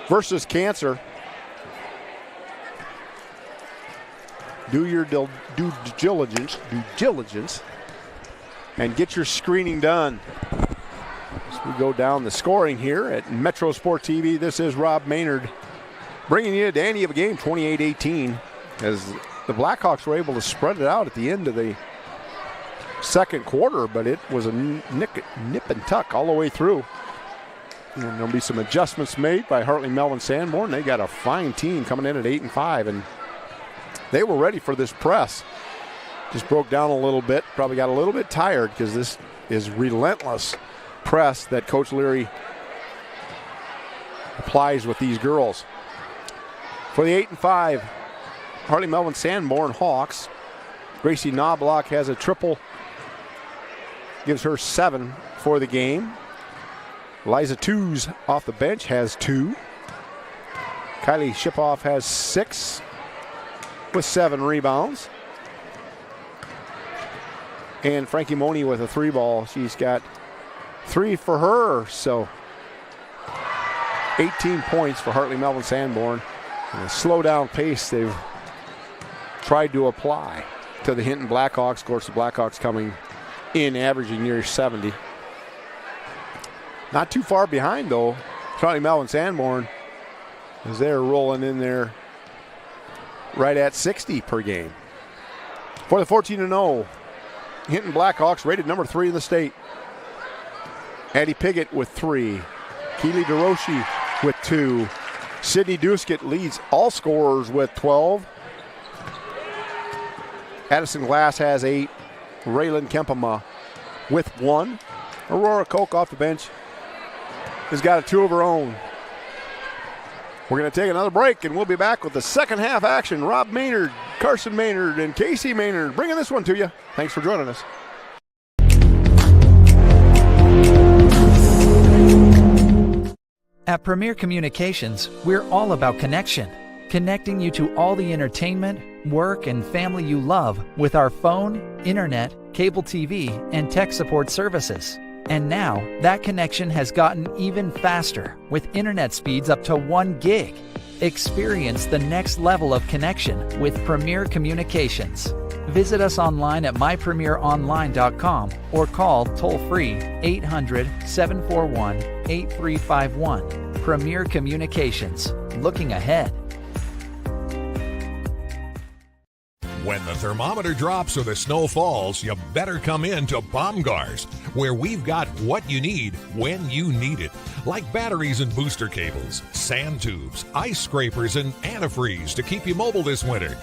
versus Cancer. Do your due diligence, and get your screening done. As we go down the scoring here at Metro Sport TV, this is Rob Maynard bringing you the ante of a game, 28-18, as the Blackhawks were able to spread it out at the end of the second quarter, but it was a nip and tuck all the way through. And there'll be some adjustments made by Hartley-Melvin-Sanborn. They got a fine team coming in at 8-5, and they were ready for this press. Just broke down a little bit, probably got a little bit tired because this is relentless press that Coach Leary applies with these girls. For the 8-5 Hartley-Melvin-Sanborn Hawks, Gracie Knobloch has a triple, gives her 7 for the game. Liza Tews off the bench has 2. Kylie Shipoff has 6 with 7 rebounds. And Frankie Money with a 3-ball. She's got 3 for her, so 18 points for Hartley-Melvin-Sanborn. And a slow down pace they've tried to apply to the Hinton Blackhawks. Of course, the Blackhawks coming in averaging near 70. Not too far behind, though, Hartley-Melvin-Sanborn, as they're rolling in there right at 60 per game. For the 14-0 Hinton Blackhawks, rated number 3 in the state. Addie Piggott with 3. Keely DeRoshi with 2. Sydney Duskett leads all scorers with 12. Addison Glass has 8. Raylan Kempema with 1. Aurora Koch off the bench has got a 2 of her own. We're going to take another break, and we'll be back with the second half action. Rob Maynard, Carson Maynard, and Casey Maynard bringing this one to you. Thanks for joining us. At Premier Communications, we're all about connection. Connecting you to all the entertainment, work, and family you love with our phone, internet, cable TV, and tech support services. And now, that connection has gotten even faster with internet speeds up to 1 gig. Experience the next level of connection with Premier Communications. Visit us online at mypremieronline.com or call toll-free 800-741-8351. Premier Communications. Looking ahead. When the thermometer drops or the snow falls, you better come in to Baumgars, where we've got what you need when you need it. Like batteries and booster cables, sand tubes, ice scrapers, and antifreeze to keep you mobile this winter.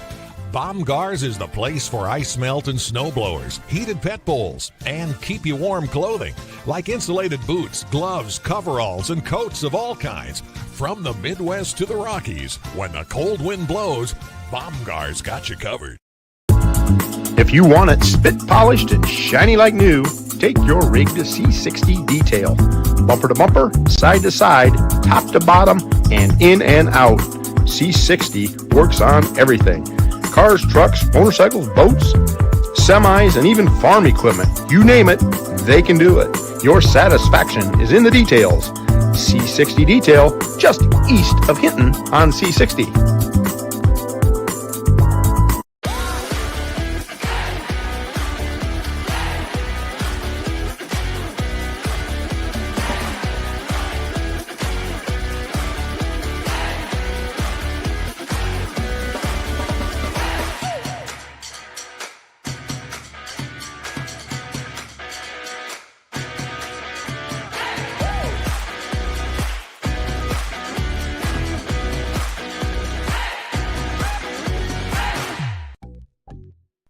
Baumgars is the place for ice melt and snow blowers, heated pet bowls, and keep you warm clothing, like insulated boots, gloves, coveralls, and coats of all kinds. From the Midwest to the Rockies, when the cold wind blows, Baumgars got you covered. If you want it spit polished and shiny like new, take your rig to C60 Detail. Bumper to bumper, side to side, top to bottom, and in and out. C60 works on everything. Cars, trucks, motorcycles, boats, semis, and even farm equipment. You name it, they can do it. Your satisfaction is in the details. C60 Detail, just east of Hinton on C60.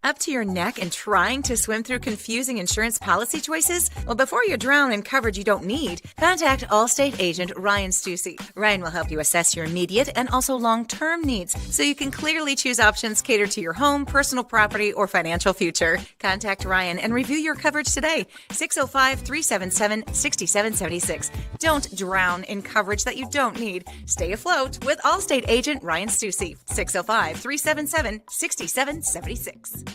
Up to your neck and trying to swim through confusing insurance policy choices? Well, before you drown in coverage you don't need, contact Allstate agent Ryan Stussy. Ryan will help you assess your immediate and also long-term needs so you can clearly choose options catered to your home, personal property, or financial future. Contact Ryan and review your coverage today. 605-377-6776. Don't drown in coverage that you don't need. Stay afloat with Allstate agent Ryan Stussy. 605-377-6776.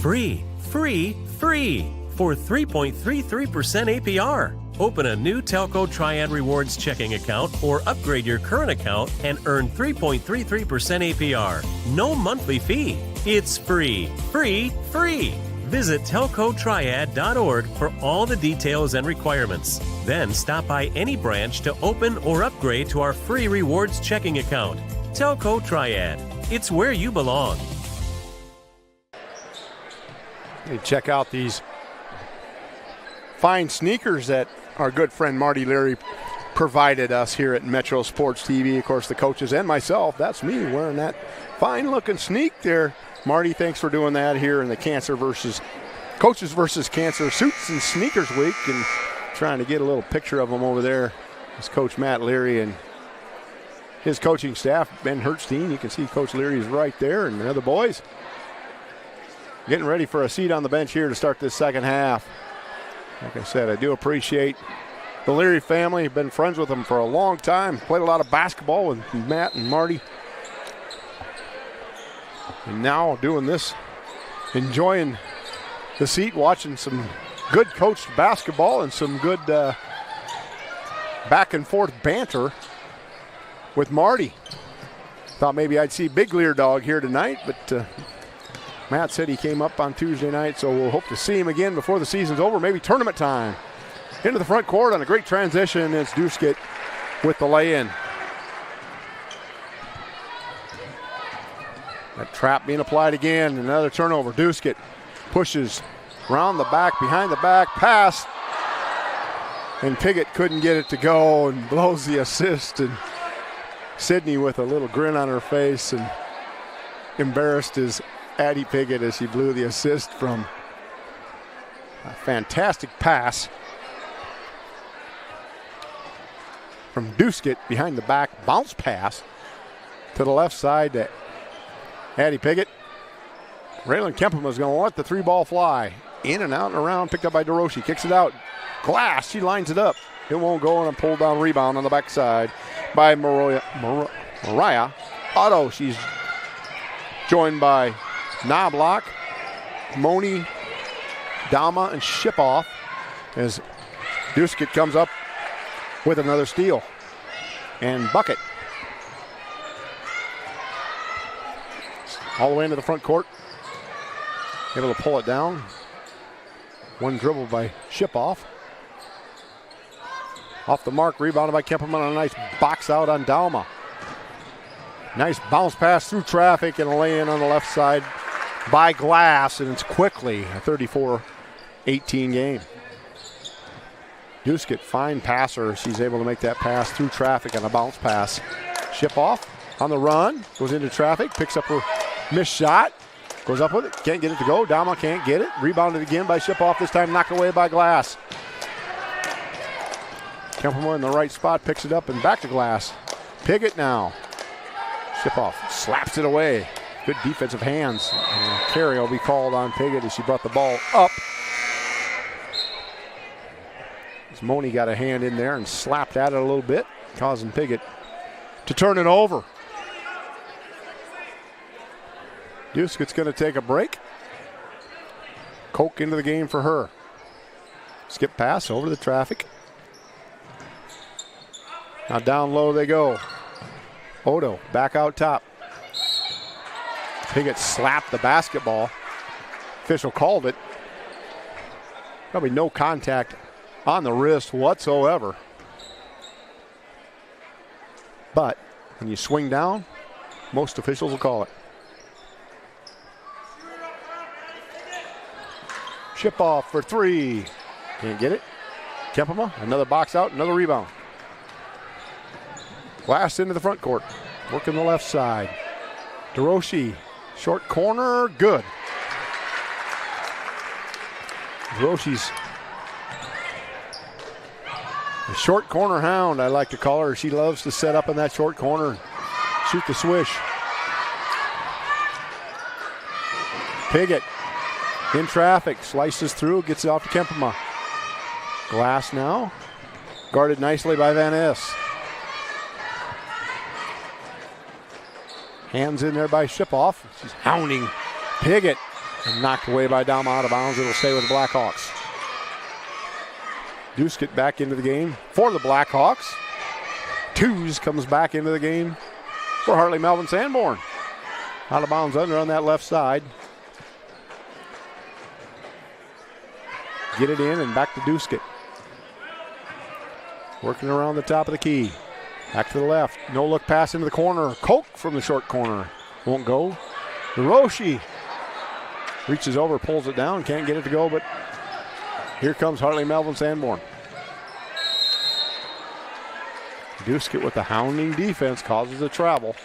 Free for 3.33% APR. Open a new Telco Triad Rewards checking account or upgrade your current account and earn 3.33% APR. No monthly fee. It's free. Visit telcotriad.org for all the details and requirements. Then stop by any branch to open or upgrade to our free rewards checking account. Telco Triad. It's where you belong. Hey, check out these fine sneakers that our good friend Marty Leary provided us here at Metro Sports TV. Of course, the coaches and myself, that's me wearing that fine-looking sneak there. Marty, thanks for doing that here in the Coaches versus Cancer Suits and Sneakers Week, and trying to get a little picture of them over there. It's Coach Matt Leary and his coaching staff, Ben Hertzstein. You can see Coach Leary is right there, and the other boys getting ready for a seat on the bench here to start this second half. Like I said, I do appreciate the Leary family. Been friends with them for a long time. Played a lot of basketball with Matt and Marty. And now doing this, enjoying the seat, watching some good coached basketball and some good back and forth banter with Marty. Thought maybe I'd see Big Lear Dog here tonight, but Matt said he came up on Tuesday night, so we'll hope to see him again before the season's over, maybe tournament time. Into the front court on a great transition. It's Duskett with the lay-in. That trap being applied again. Another turnover. Duskett pushes around the back, behind the back, pass. And Piggott couldn't get it to go and blows the assist. And Sydney with a little grin on her face and embarrassed as Addie Piggott as she blew the assist from a fantastic pass from Duskett behind the back, bounce pass to the left side to Addie Piggott. Raylan Kempema's going to let the 3-ball fly. In and out and around, picked up by DeRoche. Kicks it out. Glass, she lines it up. It won't go, and a pull down rebound on the backside by Mariah Otto. She's joined by Knobloch, Moni, Dama, and Shipoff as Duskett comes up with another steal. And bucket. All the way into the front court. Able to pull it down. One dribble by Shipoff. Off the mark, rebounded by Kemperman on a nice box out on Dauma. Nice bounce pass through traffic and a lay-in on the left side by Glass, and it's quickly a 34-18 game. Duskett, fine passer. She's able to make that pass through traffic on a bounce pass. Shipoff on the run, goes into traffic, picks up her missed shot, goes up with it, can't get it to go. Dauma can't get it. Rebounded again by Shipoff, this time knocked away by Glass. Kemperman in the right spot, picks it up and back to Glass. Piggott now. Shipoff slaps it away. Good defensive hands. And carry will be called on Piggott as she brought the ball up. As Moni got a hand in there and slapped at it a little bit, causing Piggott to turn it over. Duskett's going to take a break. Koch into the game for her. Skip pass over the traffic. Now down low they go. Odo back out top. Piggott slapped the basketball. Official called it. Probably no contact on the wrist whatsoever. But when you swing down, most officials will call it. Shipoff for three. Can't get it. Kempema, another box out, another rebound. Glass into the front court. Working the left side. DeRoche, short corner, good. DeRoche's a short corner hound, I like to call her. She loves to set up in that short corner and shoot the swish. Piggott in traffic, slices through, gets it off to Kempema. Glass now, guarded nicely by Van Ness. Hands in there by Shipoff. She's hounding Piggott and knocked away by Dauma out of bounds. It'll stay with the Blackhawks. Duskett back into the game for the Blackhawks. Twos comes back into the game for Hartley-Melvin-Sanborn. Out of bounds under on that left side. Get it in and back to Duskett. Working around the top of the key. Back to the left. No look pass into the corner. Koch from the short corner. Won't go. DeRoche reaches over, pulls it down. Can't get it to go, but here comes Hartley-Melvin-Sanborn. Duskett with the hounding defense causes a travel.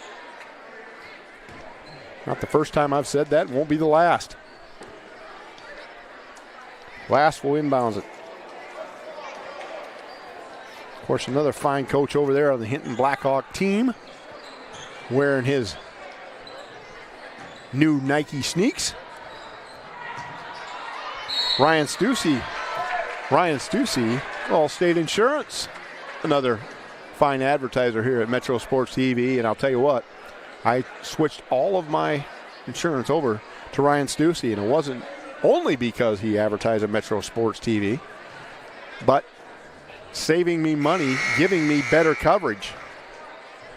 Not the first time I've said that. Won't be the last. Glass will inbounds it. Of course, another fine coach over there on the Hinton Blackhawk team, wearing his new Nike sneaks. Ryan Stussy, Allstate Insurance, another fine advertiser here at Metro Sports TV. And I'll tell you what, I switched all of my insurance over to Ryan Stussy, and it wasn't only because he advertised at Metro Sports TV, but saving me money, giving me better coverage.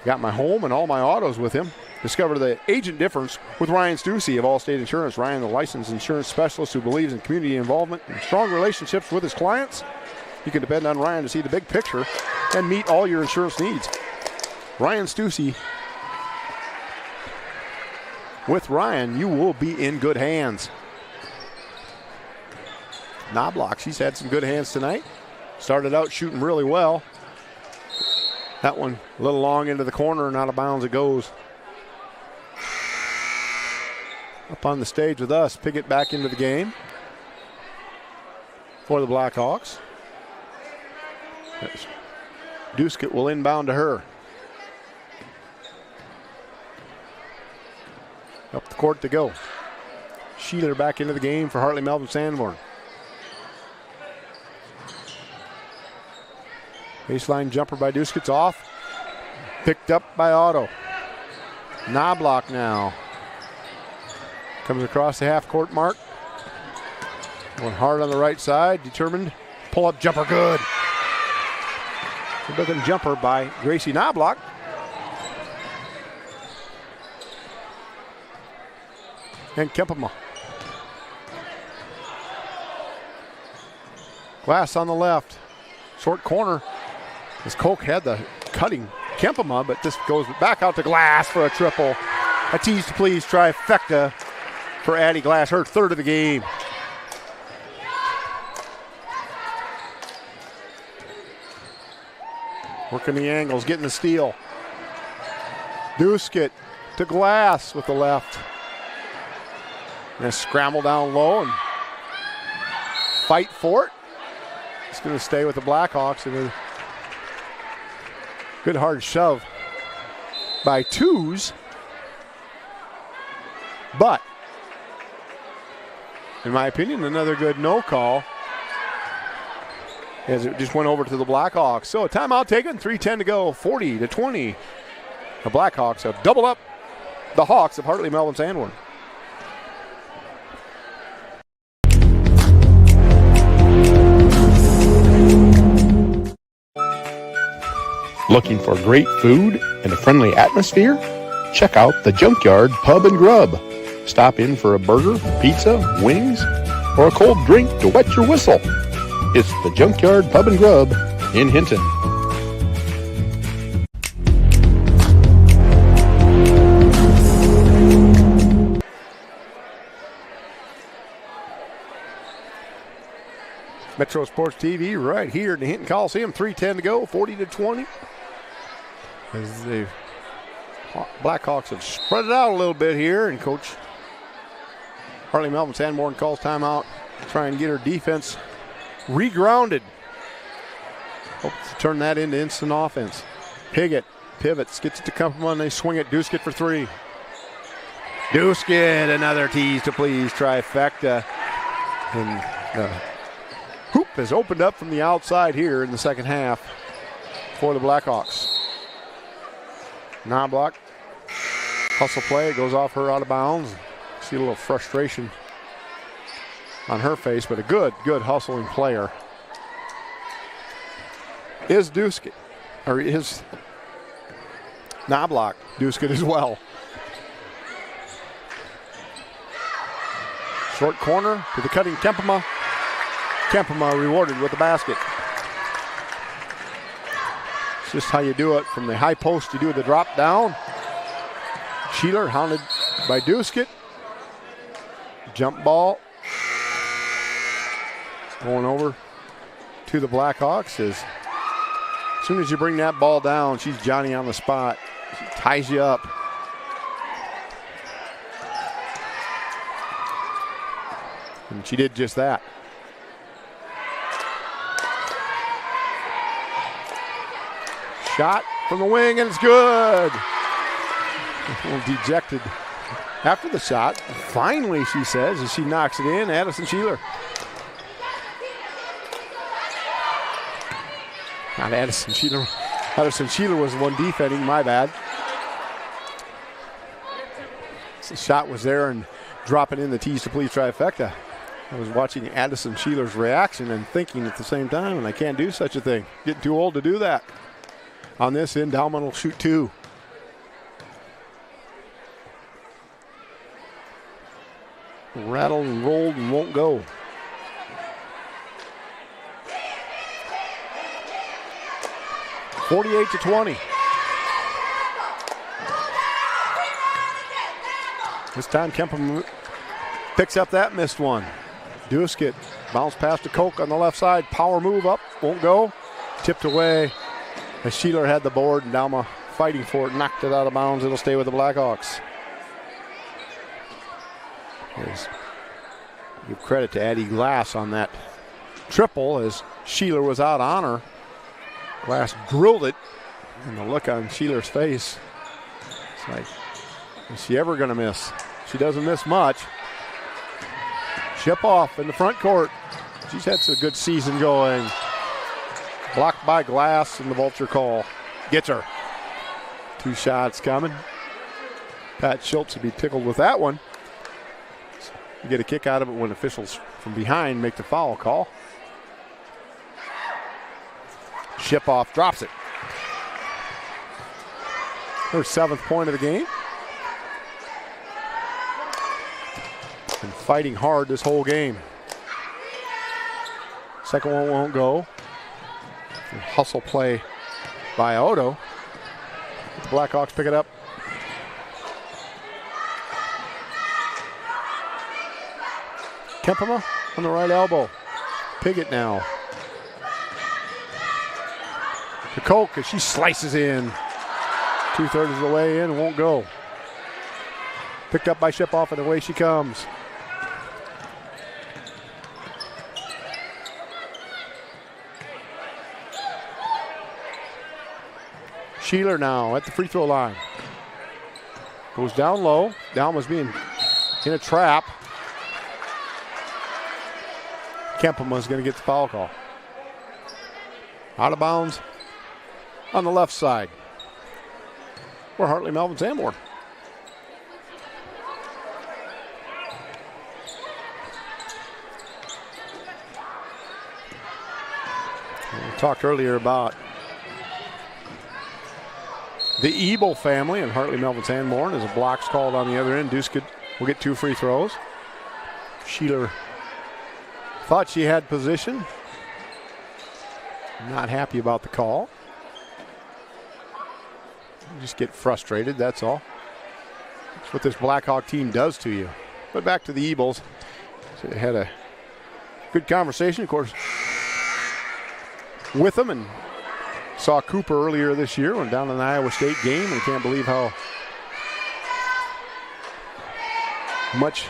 Got my home and all my autos with him. Discover the agent difference with Ryan Stussy of Allstate Insurance. Ryan, the licensed insurance specialist who believes in community involvement and strong relationships with his clients. You can depend on Ryan to see the big picture and meet all your insurance needs. Ryan Stussy. With Ryan, you will be in good hands. Knobloch, she's had some good hands tonight. Started out shooting really well. That one a little long into the corner and out of bounds it goes. Up on the stage with us, Piggott back into the game for the Blackhawks. Duskett will inbound to her. Up the court to go. Sheeler back into the game for Hartley-Melvin-Sanborn. Baseline jumper by Duskett's off. Picked up by Otto. Knobloch now. Comes across the half-court mark. Going hard on the right side. Determined. Pull-up jumper good. Good-looking jumper by Gracie Knobloch. And Kempema. Glass on the left. Short corner. As Koch had the cutting Kempema, but this goes back out to Glass for a triple. A tease to please trifecta for Addie Glass, her third of the game. Working the angles, getting the steal. Duskett to Glass with the left. And a scramble down low and fight for it. It's going to stay with the Blackhawks. And a good hard shove by Twos. But, in my opinion, another good no call as it just went over to the Blackhawks. So a timeout taken, 3:10 to go, 40-20. The Blackhawks have doubled up the Hawks of Hartley-Melvin-Sanborn. Looking for great food and a friendly atmosphere? Check out the Junkyard Pub and Grub. Stop in for a burger, pizza, wings, or a cold drink to wet your whistle. It's the Junkyard Pub and Grub in Hinton. Metro Sports TV right here in the Hinton Coliseum. 3:10 to go, 40-20. As the Blackhawks have spread it out a little bit here, and Coach Hartley-Melvin-Sanborn calls timeout, try and get her defense regrounded. Hopes to turn that into instant offense. Piggott pivots, gets it to Kempema, and they swing it. Duskett for three. Duskett, another tease to please trifecta. And hoop has opened up from the outside here in the second half for the Blackhawks. Knobloch, hustle play, goes off her out of bounds. See a little frustration on her face, but a good hustling player is Duskett, or is Knobloch. Duskett as well. Short corner to the cutting Kempema. Kempema rewarded with the basket. It's just how you do it. From the high post, you do the drop down. Sheeler hounded by Duskett. Jump ball. Going over to the Blackhawks. As soon as you bring that ball down, she's Johnny on the spot. She ties you up. And she did just that. Shot from the wing, and it's good. A little dejected after the shot. Finally, she says, as she knocks it in, Addison Sheeler. Not Addison Sheeler. Addison Sheeler was the one defending, my bad. The shot was there and dropping in the tease to please trifecta. I was watching Addison Sheeler's reaction and thinking at the same time, and I can't do such a thing. Getting too old to do that. On this end, Dowman will shoot two. Rattled and rolled and won't go. (48-20). This time Kempema picks up that missed one. Duskett Bounce pass to Koch on the left side. Power move up. Won't go. Tipped away as Sheeler had the board, and Dalma fighting for it. Knocked it out of bounds. It'll stay with the Blackhawks. Give credit to Addie Glass on that triple as Sheeler was out on her. Glass drilled it, and the look on Sheeler's face, it's like, is she ever going to miss? She doesn't miss much. Ship off in the front court. She's had some good season going. Blocked by Glass, and the vulture call gets her. 2 shots coming. Pat Schultz would be tickled with that one. You get a kick out of it when officials from behind make the foul call. Ship off drops it. Her 7th point of the game. Been fighting hard this whole game. Second one won't go. Hustle play by Odo. The Blackhawks pick it up. Kempema on the right elbow. Piggott now. To Koch as she slices in. 2/3 of the way in, won't go. Picked up by Shipoff, and away she comes. Sheeler now at the free throw line. Goes down low. Dalma's being in a trap. Kempema's going to get the foul call. Out of bounds on the left side. For Hartley-Melvin-Sanborn. We talked earlier about the Ebel family and Hartley-Melvin-Sanborn as a block's called on the other end. Duskett will get 2 free throws. Sheeler thought she had position. Not happy about the call. You just get frustrated, that's all. That's what this Blackhawk team does to you. But back to the Ebels. So they had a good conversation, of course, with them, and saw Cooper earlier this year when down in the Iowa State game, and can't believe how much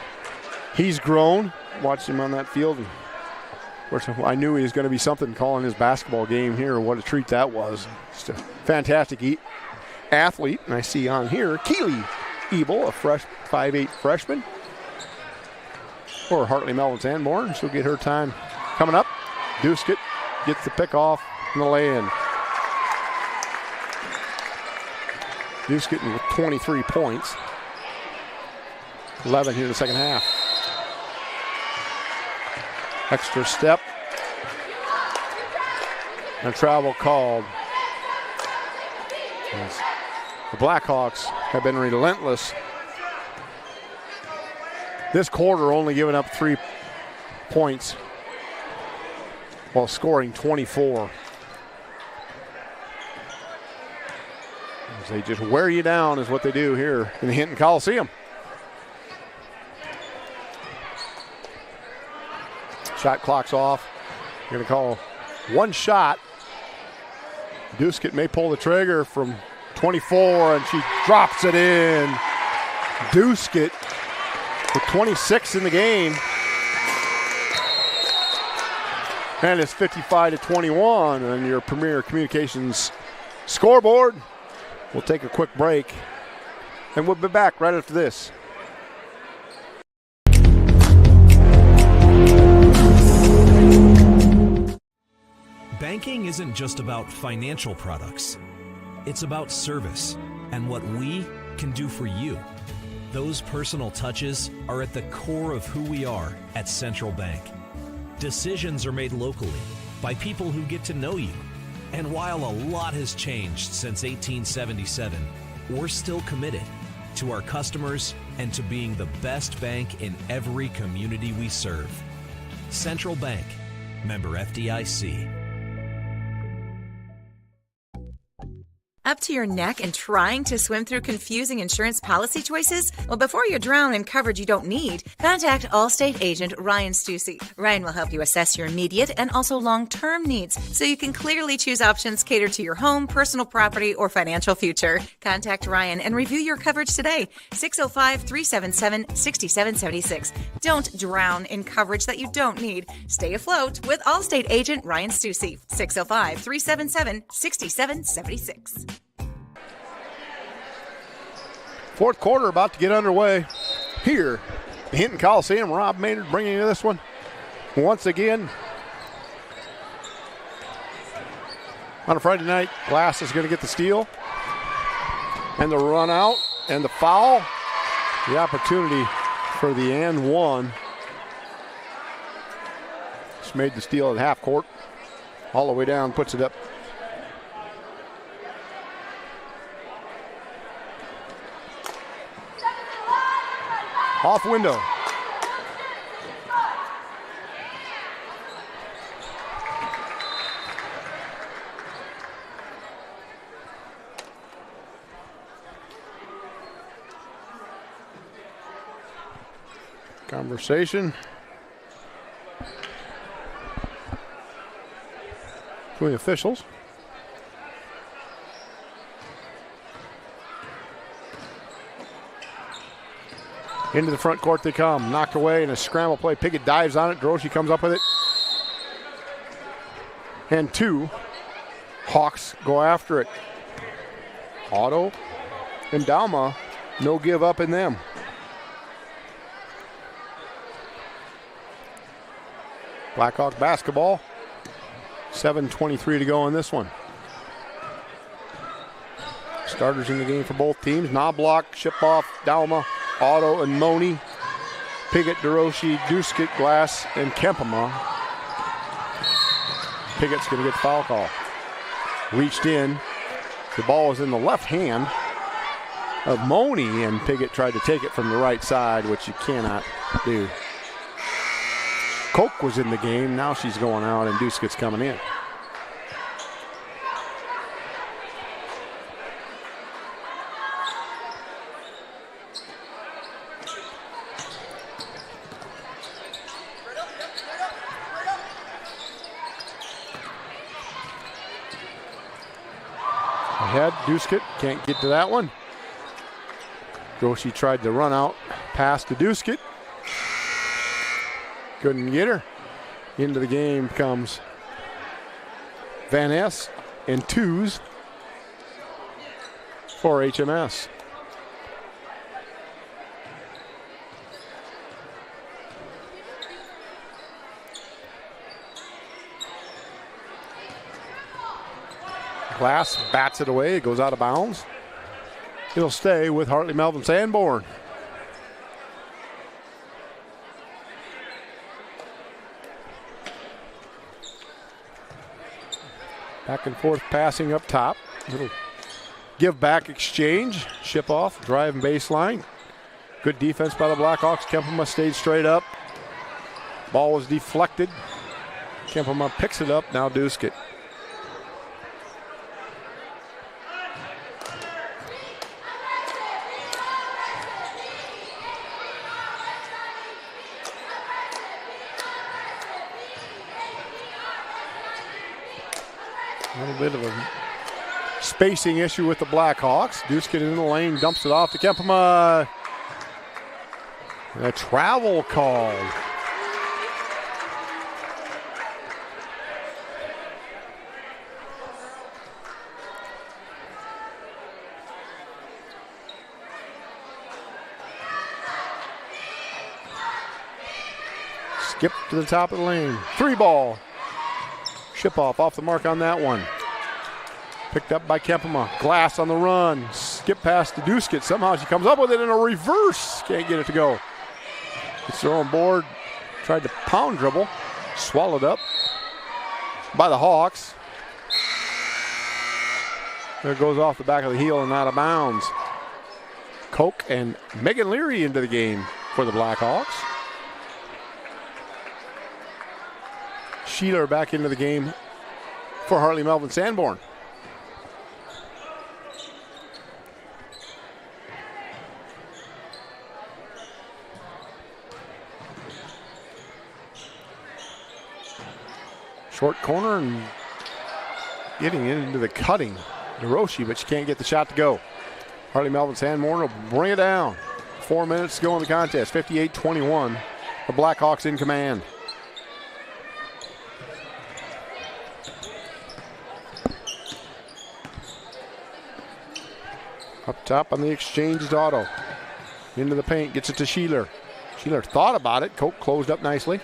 he's grown. Watched him on that field. And of course, I knew he was going to be something calling his basketball game here. What a treat that was. Just a fantastic athlete. And I see on here Keely Ebel, a 5'8" freshman for Hartley-Melvin-Sanborn. She'll get her time coming up. Duskett gets the pick off and the lay-in. Duskett with 23 points. 11 here in the second half. Extra step. And travel called. As the Blackhawks have been relentless. This quarter only giving up 3 points while scoring 24. As they just wear you down is what they do here in the Hinton Coliseum. Shot clock's off. You're going to call one shot. Duskett may pull the trigger from 24, and she drops it in. Duskett with 26 in the game. And it's 55-21 on your Premier Communications scoreboard. We'll take a quick break, and we'll be back right after this. Banking isn't just about financial products. It's about service and what we can do for you. Those personal touches are at the core of who we are at Central Bank. Decisions are made locally by people who get to know you. And while a lot has changed since 1877, we're still committed to our customers and to being the best bank in every community we serve. Central Bank, member FDIC. A to your neck and trying to swim through confusing insurance policy choices? Well, before you drown in coverage you don't need, contact Allstate agent Ryan Stussy. Ryan will help you assess your immediate and also long-term needs so you can clearly choose options catered to your home, personal property, or financial future. Contact Ryan and review your coverage today. 605-377-6776. Don't drown in coverage that you don't need. Stay afloat with Allstate agent Ryan Stussy. 605-377-6776. Fourth quarter about to get underway here at Hinton Coliseum. Rob Maynard bringing you this one once again. On a Friday night, Glass is going to get the steal and the run out and the foul. The opportunity for the and one. Just made the steal at half court. All the way down, puts it up. Off window. Conversation between officials. Into the front court they come. Knocked away in a scramble play. Pickett dives on it. Droshi comes up with it. And two. Hawks go after it. Otto and Dalma. No give up in them. Blackhawk basketball. 7:23 to go in this one. Starters in the game for both teams. Knobloch, Shipoff, Dalma, Otto, and Moni. Piggott, DeRoshi, Duskett, Glass, and Kempema. Piggott's going to get the foul call. Reached in. The ball was in the left hand of Moni, and Piggott tried to take it from the right side, which you cannot do. Koch was in the game. Now she's going out, and Duskett's coming in. Ahead, Duskett can't get to that one. Droshi tried to run out, pass to Duskett. Couldn't get her. Into the game comes Van Ness and twos for HMS. Glass bats it away. It goes out of bounds. It'll stay with Hartley-Melvin-Sanborn. Back and forth passing up top. Little give back exchange. Ship off, driving baseline. Good defense by the Blackhawks. Kempema stayed straight up. Ball was deflected. Kempema picks it up. Now Duskett. A little bit of a spacing issue with the Blackhawks. Duskett in the lane, dumps it off to Kempema. A travel call. Skip to the top of the lane. 3 ball. Shipoff off the mark on that one. Picked up by Kempema. Glass on the run. Skip past to Duskett. Somehow she comes up with it in a reverse. Can't get it to go. It's thrown board. Tried to pound dribble. Swallowed up by the Hawks. There goes off the back of the heel and out of bounds. Koch and Megan Leary into the game for the Blackhawks. Sheeler back into the game for Hartley-Melvin-Sanborn. Short corner and getting into the cutting. Hiroshi, but she can't get the shot to go. Hartley-Melvin-Sanborn will bring it down. 4 minutes to go in the contest. 58-21. The Blackhawks in command. Up top on the exchange is Otto. Into the paint, gets it to Sheeler. Sheeler thought about it. Koch closed up nicely.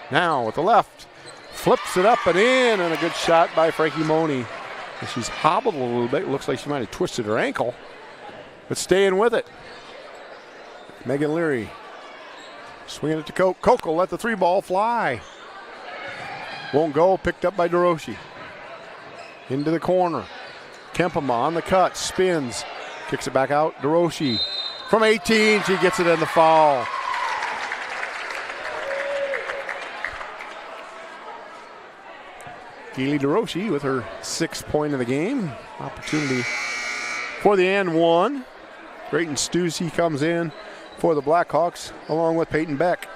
Now with the left. Flips it up and in, and a good shot by Frankie Money. And she's hobbled a little bit. Looks like she might have twisted her ankle, but staying with it. Megan Leary swinging it to Koch. Koch will let the 3-ball fly. Won't go. Picked up by DeRoshi. Into the corner. Kempema on the cut. Spins. Kicks it back out. DeRoshi from 18. She gets it in the foul. Keely DeRoshi with her 6th point of the game. Opportunity for the and one. Creighton Stussy comes in for the Blackhawks along with Peyton Beck.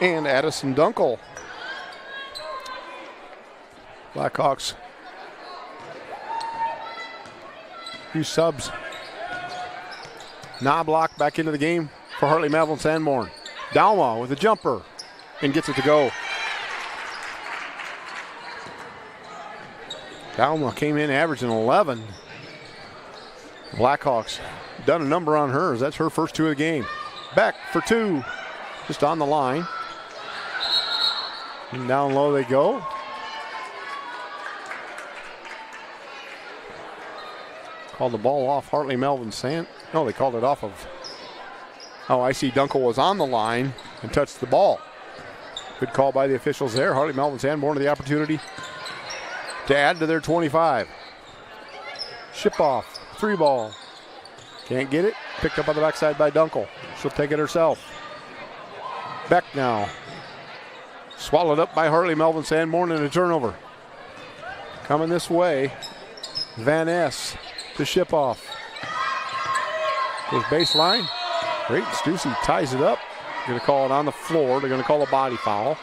And Addison Dunkel. Blackhawks. Few subs. Knobloch back into the game for Hartley-Melvin-Sanborn. Dalma with a jumper and gets it to go. Dalma came in averaging 11. Blackhawks done a number on hers. That's her first 2 of the game. Beck for 2. Just on the line. And down low they go. Called the ball off Hartley-Melvin-Sanborn. No, they called it off of. Oh, I see Dunkel was on the line and touched the ball. Good call by the officials there. Hartley-Melvin-Sanborn to the opportunity to add to their 25. Ship off. 3-ball. Can't get it. Picked up on the backside by Dunkel. She'll take it herself. Beck now. Swallowed up by Hartley-Melvin-Sanborn in a turnover. Coming this way. Van Ness to ship off. Goes baseline. Great. Stussy ties it up. Going to call it on the floor. They're going to call a body foul.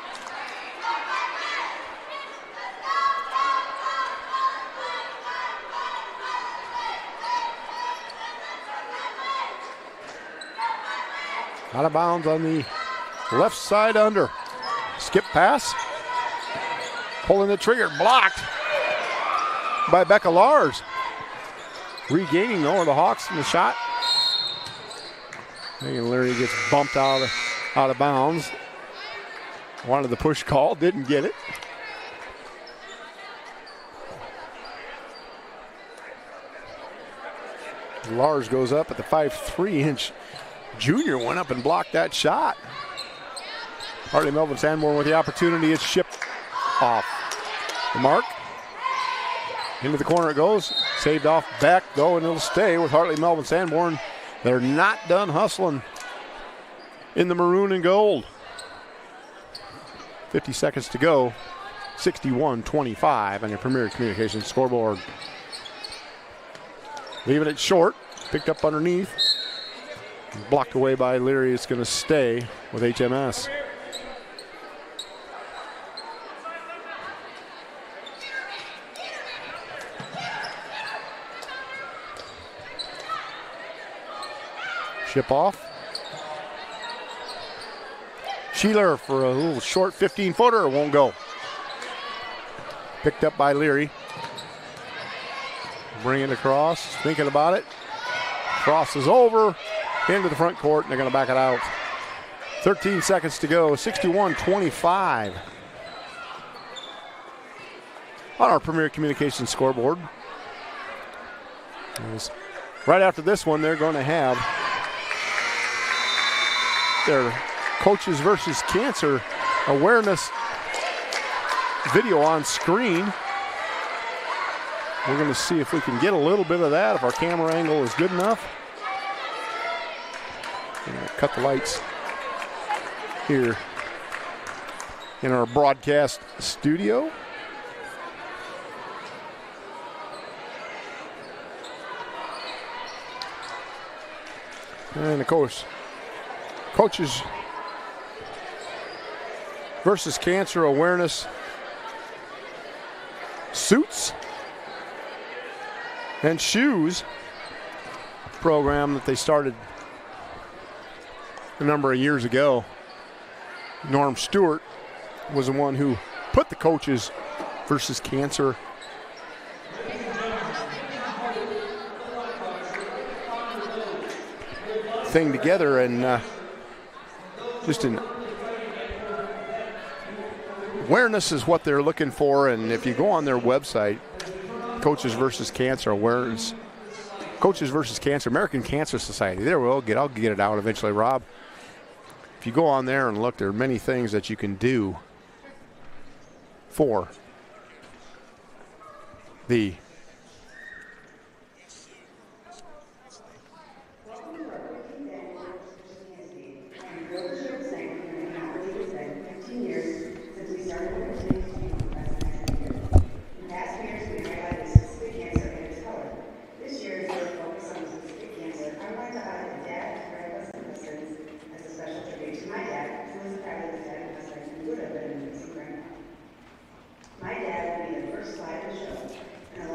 Out of bounds on the left side under. Skip pass. Pulling the trigger. Blocked by Becca Lars. Regaining though are the Hawks in the shot. Megan Leary gets bumped out of bounds. Wanted the push call. Didn't get it. Lars goes up at the 5'3" junior went up and blocked that shot. Hartley-Melvin-Sanborn with the opportunity. It's shipped off the mark. Into the corner it goes. Saved off back though, and it'll stay with Hartley-Melvin-Sanborn. They're not done hustling in the maroon and gold. 50 seconds to go. 61-25 on your Premier Communications scoreboard. Leaving it short. Picked up underneath. Blocked away by Leary. It's going to stay with HMS. Ship off. Sheeler for a little short 15-footer. Won't go. Picked up by Leary. Bring it across. Thinking about it. Crosses over. Into the front court. And they're going to back it out. 13 seconds to go. 61-25. On our Premier Communications scoreboard. Right after this one, they're going to have their Coaches versus Cancer awareness video on screen. We're going to see if we can get a little bit of that, if our camera angle is good enough. Cut the lights here in our broadcast studio. And of course, coaches versus cancer awareness suits and shoes program that they started a number of years ago. Norm Stewart was the one who put the coaches versus cancer thing together, and just an awareness is what they're looking for. And if you go on their website, Coaches versus Cancer Awareness, Coaches versus Cancer, American Cancer Society. There, I'll get it out eventually, Rob. If you go on there and look, there are many things that you can do for the My dad will be the first slide to show, and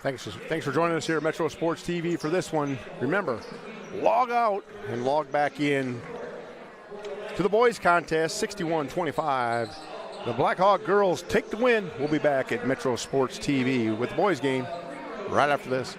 Thanks for joining us here at Metro Sports TV for this one. Remember, log out and log back in to the boys contest, 61-25. The Blackhawk girls take the win. We'll be back at Metro Sports TV with the boys game right after this.